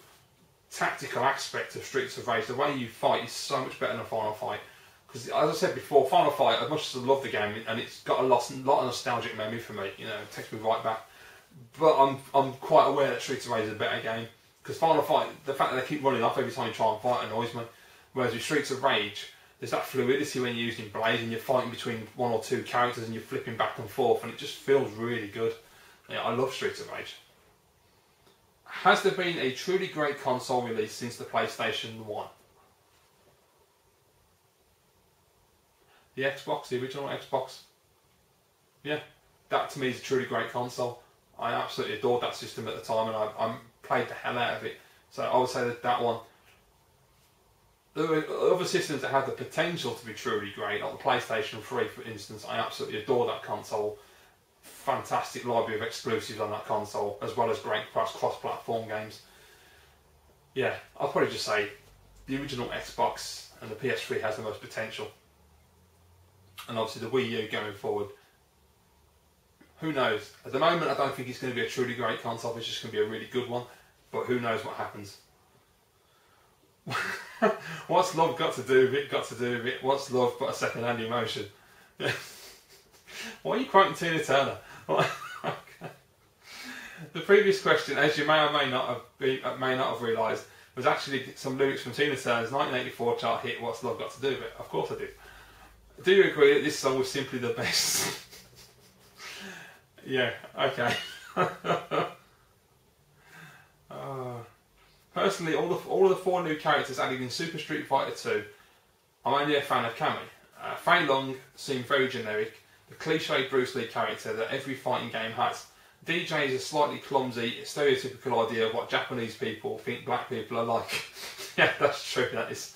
tactical aspect of Streets of Rage, the way you fight, is so much better than Final Fight. Because as I said before, Final Fight, as much as I love the game, and it's got a lot of nostalgic memory for me, you know, it takes me right back. But I'm quite aware that Streets of Rage is a better game. Because Final Fight, the fact that they keep running off every time you try and fight annoys me. Whereas with Streets of Rage, there's that fluidity when you're using blades and you're fighting between one or two characters and you're flipping back and forth, and it just feels really good. Yeah, I love Streets of Rage. Has there been a truly great console release since the PlayStation 1? The Xbox, the original Xbox. Yeah, that to me is a truly great console. I absolutely adored that system at the time, and I played the hell out of it. So I would say that one. There were other systems that had the potential to be truly great, like the PlayStation 3 for instance. I absolutely adore that console. Fantastic library of exclusives on that console, as well as great cross-platform games. Yeah, I'll probably just say the original Xbox and the PS3 has the most potential. And obviously the Wii U going forward. Who knows? At the moment I don't think it's going to be a truly great console, it's just going to be a really good one. But who knows what happens. What's love got to do with it? Got to do with it. What's love but a second-hand emotion? Why are you quoting Tina Turner? The previous question, as you may or may not have realised, was actually some lyrics from Tina Turner's 1984 chart hit "What's Love Got to Do with It?" Of course I did. Do you agree that this song was simply the best? Yeah. Okay. Personally, all of the 4 new characters added in Super Street Fighter 2, I'm only a fan of Cammy. Fei Long seemed very generic, the cliche Bruce Lee character that every fighting game has. DJ is a slightly clumsy, stereotypical idea of what Japanese people think black people are like. Yeah, that's true, that is.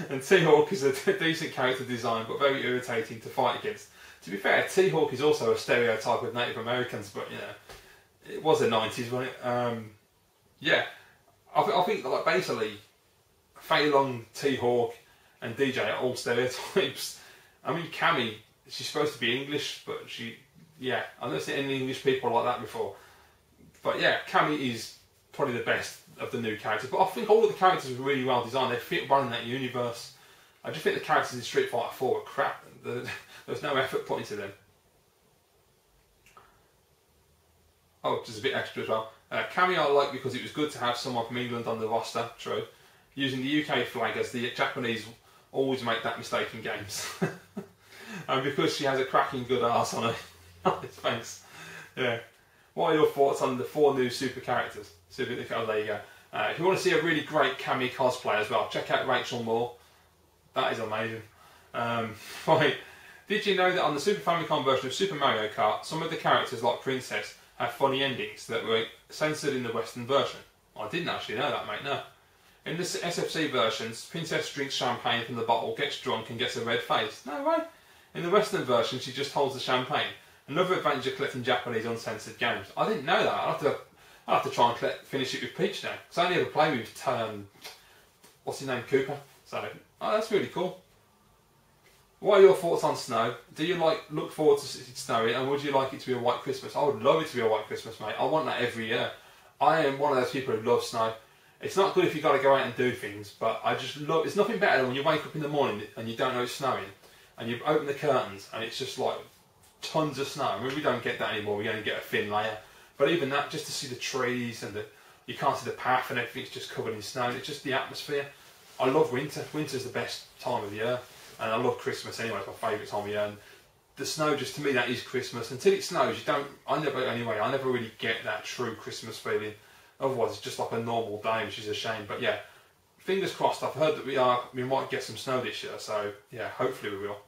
And T-Hawk is a decent character design, but very irritating to fight against. To be fair, T-Hawk is also a stereotype of Native Americans, but you know, it was the 90s, wasn't it? Yeah, I think like basically, Fei Long, T-Hawk, and DJ are all stereotypes. I mean, Cammy, she's supposed to be English, but yeah, I've never seen any English people like that before. But yeah, Cammy is probably the best of the new characters. But I think all of the characters were really well designed. They fit well in that universe. I just think the characters in Street Fighter 4 were crap. There's no effort put into them. Oh, just a bit extra as well. Cammy I like because it was good to have someone from England on the roster, true. Using the UK flag, as the Japanese always make that mistake in games. And because she has a cracking good arse on her. Thanks. Yeah. What are your thoughts on the 4 new super characters? Oh, there you go. If you want to see a really great Cammy cosplay as well, check out Rachel Moore. That is amazing. Right. Did you know that on the Super Famicom version of Super Mario Kart, some of the characters, like Princess, have funny endings that were censored in the Western version? I didn't actually know that, mate, no. In the SFC versions, Princess drinks champagne from the bottle, gets drunk and gets a red face. No way. In the Western version, she just holds the champagne. Another advantage of collecting Japanese uncensored games. I didn't know that. I'll have to try and finish it with Peach now. Because I only ever play with, what's his name, Cooper. So, oh, that's really cool. What are your thoughts on snow? Do you look forward to it snowing, and would you like it to be a white Christmas? I would love it to be a white Christmas, mate. I want that every year. I am one of those people who love snow. It's not good if you've got to go out and do things, but I just love... It's nothing better than when you wake up in the morning and you don't know it's snowing, and you open the curtains and it's just like tons of snow. I mean, we don't get that anymore. We only get a thin layer. But even that, just to see the trees and you can't see the path and everything's just covered in snow. It's just the atmosphere. I love winter. Winter's the best time of the year. And I love Christmas anyway, it's my favourite time of year. And the snow, just to me, that is Christmas. Until it snows, I never really get that true Christmas feeling. Otherwise, it's just like a normal day, which is a shame. But yeah, fingers crossed. I've heard that we might get some snow this year, so yeah, hopefully we will.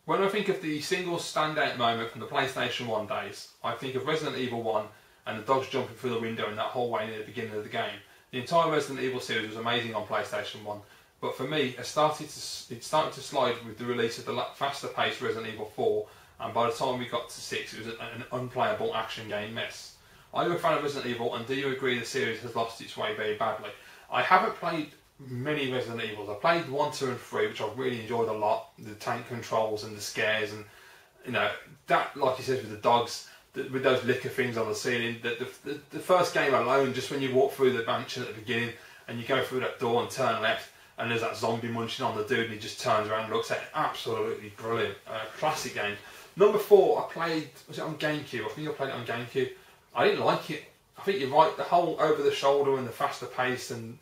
When I think of the single standout moment from the PlayStation 1 days, I think of Resident Evil 1 and the dogs jumping through the window in that hallway near the beginning of the game. The entire Resident Evil series was amazing on PlayStation 1, but for me, it started to slide with the release of the faster-paced Resident Evil 4, and by the time we got to 6, it was an unplayable action game mess. Are you a fan of Resident Evil, and do you agree the series has lost its way very badly? I haven't played many Resident Evils. I played 1, 2 and 3, which I've really enjoyed a lot. The tank controls and the scares, and you know, that, like you said, with the dogs, with those liquor things on the ceiling. The first game alone, just when you walk through the mansion at the beginning and you go through that door and turn left and there's that zombie munching on the dude and he just turns around and looks at it. Absolutely brilliant. Classic game. Number 4, I played, was it on GameCube? I think I played it on GameCube. I didn't like it. I think you're right, the whole over the shoulder and the faster pace, and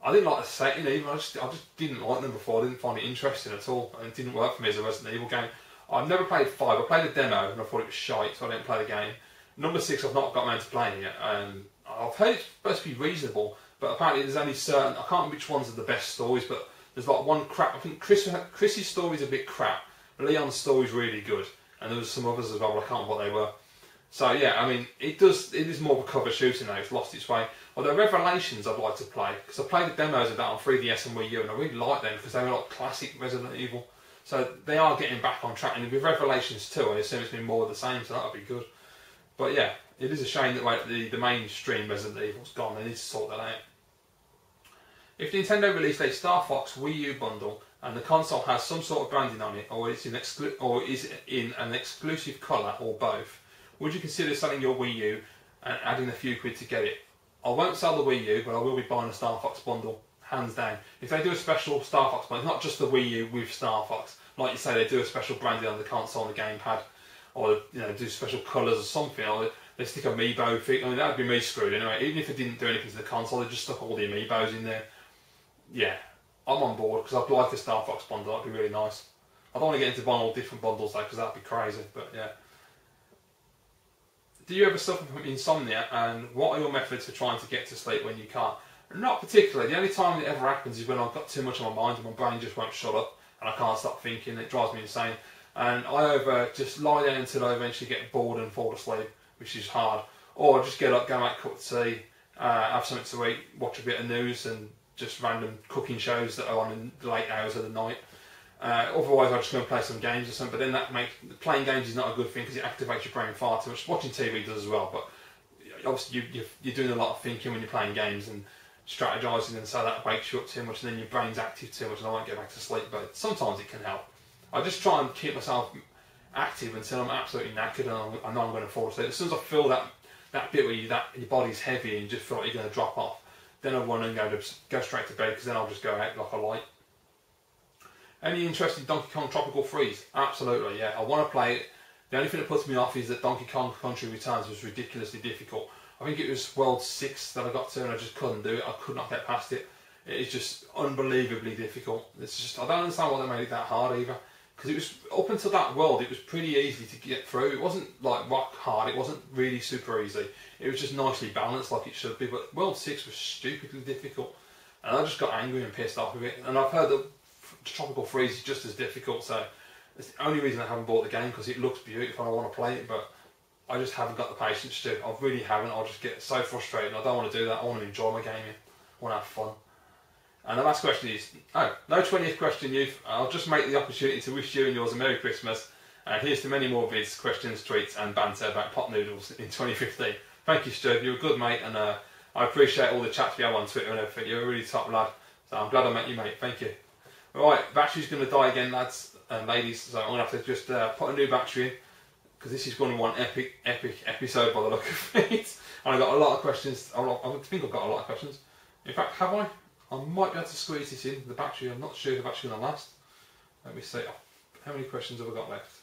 I didn't like the setting even. I just didn't like them before. I didn't find it interesting at all, and it didn't work for me as a Resident Evil game. I've never played 5. I played a demo and I thought it was shite, so I didn't play the game. Number 6, I've not got around to playing yet. I've heard it's supposed to be reasonable, but apparently there's only certain, I can't remember which ones are the best stories, but there's like one crap. I think Chris's story's a bit crap, Leon's story's really good, and there was some others as well, but I can't remember what they were. So yeah, I mean, it is more of a cover shooter now. It's lost its way. Although Revelations I'd like to play, because I played the demos of that on 3DS and Wii U, and I really like them because they were like classic Resident Evil. So they are getting back on track, and with Revelations 2, I assume it's been more of the same, so that'll be good. But yeah, it is a shame that the mainstream Resident Evil's gone. They need to sort that out. If Nintendo released a Star Fox Wii U bundle and the console has some sort of branding on it, or is in an exclusive colour, or both, would you consider selling your Wii U and adding a few quid to get it? I won't sell the Wii U, but I will be buying a Star Fox bundle, hands down. If they do a special Star Fox bundle, not just the Wii U with Star Fox, like you say, they do a special branding on the console and the gamepad, or do special colours or something, or they stick amiibo thing. I mean, that would be me screwed anyway. Even if it didn't do anything to the console, they just stuck all the amiibos in there. Yeah, I'm on board because I'd like a Star Fox bundle. That'd be really nice. I don't want to get into buying all different bundles though, because that'd be crazy. But yeah. Do you ever suffer from insomnia, and what are your methods for trying to get to sleep when you can't? Not particularly. The only time it ever happens is when I've got too much on my mind and my brain just won't shut up and I can't stop thinking. It drives me insane. And I either just lie down until I eventually get bored and fall asleep, which is hard, or I just get up, go make a cup of tea, have something to eat, watch a bit of news and just random cooking shows that are on in the late hours of the night. Otherwise I just go and play some games or something, but then playing games is not a good thing because it activates your brain far too much. Watching TV does as well, but obviously you're doing a lot of thinking when you're playing games and strategising, and so that wakes you up too much and then your brain's active too much and I won't get back to sleep, but sometimes it can help. I just try and keep myself active until I'm absolutely knackered and I know I'm going to fall asleep. As soon as I feel that bit where your body's heavy and you just feel like you're going to drop off, then I run and go straight to bed, because then I'll just go out like a light. Any interest in Donkey Kong Tropical Freeze? Absolutely, yeah. I want to play it. The only thing that puts me off is that Donkey Kong Country Returns was ridiculously difficult. I think it was World 6 that I got to and I just couldn't do it. I could not get past it. It is just unbelievably difficult. It's just, I don't understand why they made it that hard either. Because it was, up until that world, it was pretty easy to get through. It wasn't like rock hard, it wasn't really super easy. It was just nicely balanced like it should be. But World 6 was stupidly difficult. And I just got angry and pissed off with it. And I've heard that Tropical Freeze is just as difficult, so it's the only reason I haven't bought the game, because it looks beautiful and I want to play it, but I just haven't got the patience to. I really haven't. I'll just get so frustrated and I don't want to do that. I want to enjoy my gaming. I want to have fun. And the last question is, no 20th question, youth. I'll just make the opportunity to wish you and yours a Merry Christmas. And here's to many more vids, questions, tweets and banter about pot noodles in 2015. Thank you, Stu. You're a good mate, and I appreciate all the chats we have on Twitter and everything. You're a really top lad. So I'm glad I met you, mate. Thank you. Right, battery's going to die again, lads and ladies, so I'm going to have to just put a new battery in, because this is going to be one epic episode by the look of it. And I've got a lot of questions. I think I've got a lot of questions. In fact, have I? I might be able to squeeze this in, the battery. I'm not sure if the battery's going to last. Let me see. How many questions have I got left?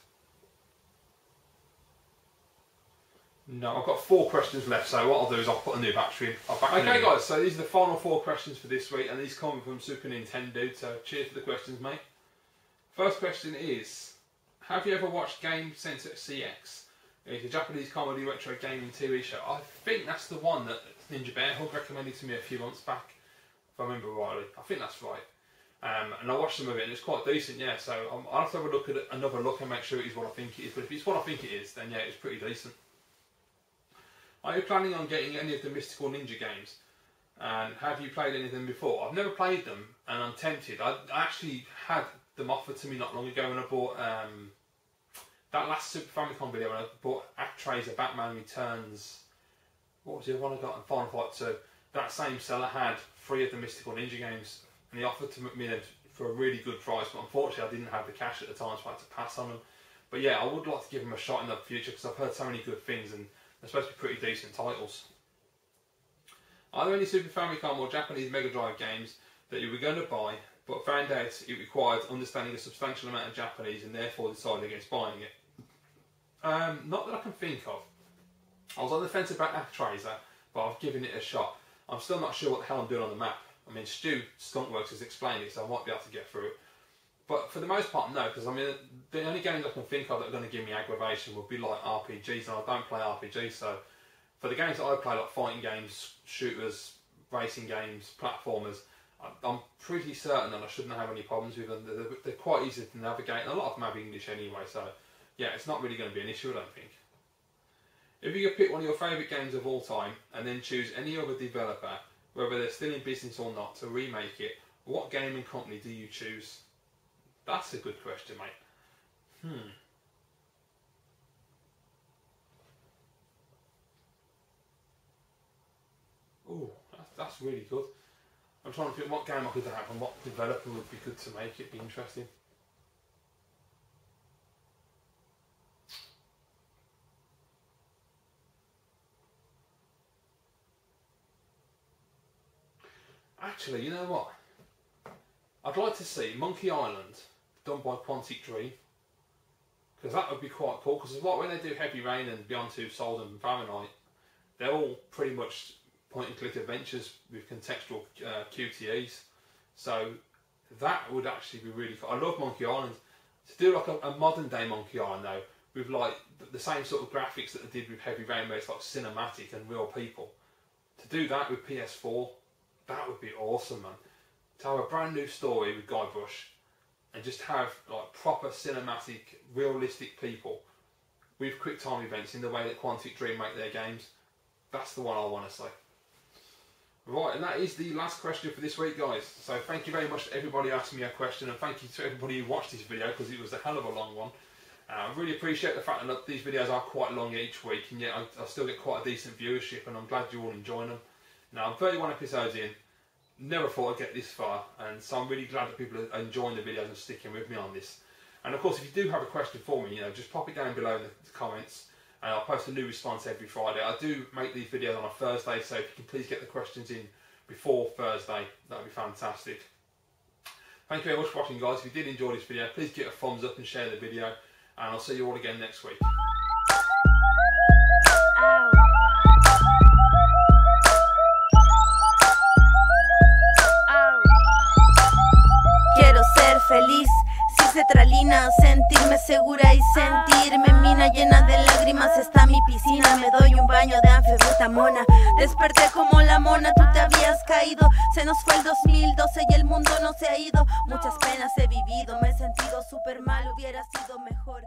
No, I've got 4 questions left, so what I'll do is I'll put a new battery in. Okay guys, so these are the final 4 questions for this week, and these come from Super Nintendo, so cheers for the questions, mate. First question is, have you ever watched Game Center CX? It's a Japanese comedy retro gaming TV show. I think that's the one that Ninja Bear Hug recommended to me a few months back, if I remember rightly. I think that's right. And I watched some of it and it's quite decent, yeah. So I'll have to have a look at it, another look and make sure it is what I think it is. But if it's what I think it is, then yeah, it's pretty decent. Are you planning on getting any of the Mystical Ninja games? And have you played any of them before? I've never played them and I'm tempted. I actually had them offered to me not long ago when I bought that last Super Famicom video when I bought ActRaiser Batman Returns. What was the other one I got? And Final Fight 2. That same seller had 3 of the Mystical Ninja games and he offered to me them for a really good price, but unfortunately I didn't have the cash at the time, so I had to pass on them. But yeah, I would like to give them a shot in the future because I've heard so many good things and they're supposed to be pretty decent titles. Are there any Super Famicom or Japanese Mega Drive games that you were going to buy but found out it required understanding a substantial amount of Japanese and therefore decided against buying it? Not that I can think of. I was on the fence about ActRaiser, but I've given it a shot. I'm still not sure what the hell I'm doing on the map. I mean, Stu Stuntworks has explained it, so I might be able to get through it. But for the most part, no, because I mean, the only games I can think of that are going to give me aggravation would be like RPGs, and I don't play RPGs, so for the games that I play, like fighting games, shooters, racing games, platformers, I'm pretty certain that I shouldn't have any problems with them. They're quite easy to navigate, and a lot of them have English anyway, so yeah, it's not really going to be an issue, I don't think. If you could pick one of your favourite games of all time and then choose any other developer, whether they're still in business or not, to remake it, what game and company do you choose? That's a good question, mate. Oh, that's really good. I'm trying to think what game I could have and what developer would be good to make it be interesting. Actually, you know what? I'd like to see Monkey Island done by Quantic Dream, because that would be quite cool. Because when they do Heavy Rain and Beyond Two Souls and Fahrenheit, they're all pretty much point-and-click adventures with contextual QTEs. So that would actually be really cool. I love Monkey Island. To do like a modern-day Monkey Island though, with like the same sort of graphics that they did with Heavy Rain, where it's like cinematic and real people. To do that with PS4, that would be awesome, man. To have a brand new story with Guybrush and just have like proper cinematic, realistic people with quick time events in the way that Quantic Dream make their games. That's the one I want to say. Right, and that is the last question for this week, guys. So thank you very much to everybody who asked me a question, and thank you to everybody who watched this video, because it was a hell of a long one. I really appreciate the fact that these videos are quite long each week, and yet I still get quite a decent viewership, and I'm glad you're all enjoying them. Now, I'm 31 episodes in, never thought I'd get this far, and so I'm really glad that people are enjoying the videos and sticking with me on this. And of course, if you do have a question for me, just pop it down below in the comments, and I'll post a new response every Friday. I do make these videos on a Thursday, so if you can please get the questions in before Thursday, that would be fantastic. Thank you very much for watching, guys. If you did enjoy this video, please give it a thumbs up and share the video, and I'll see you all again next week. Feliz, si cetralina, sentirme segura y sentirme mina llena de lágrimas. Está mi piscina, me doy un baño de anfetamona. Desperté como la mona, tú te habías caído. Se nos fue el 2012 y el mundo no se ha ido. Muchas penas he vivido, me he sentido súper mal, hubiera sido mejor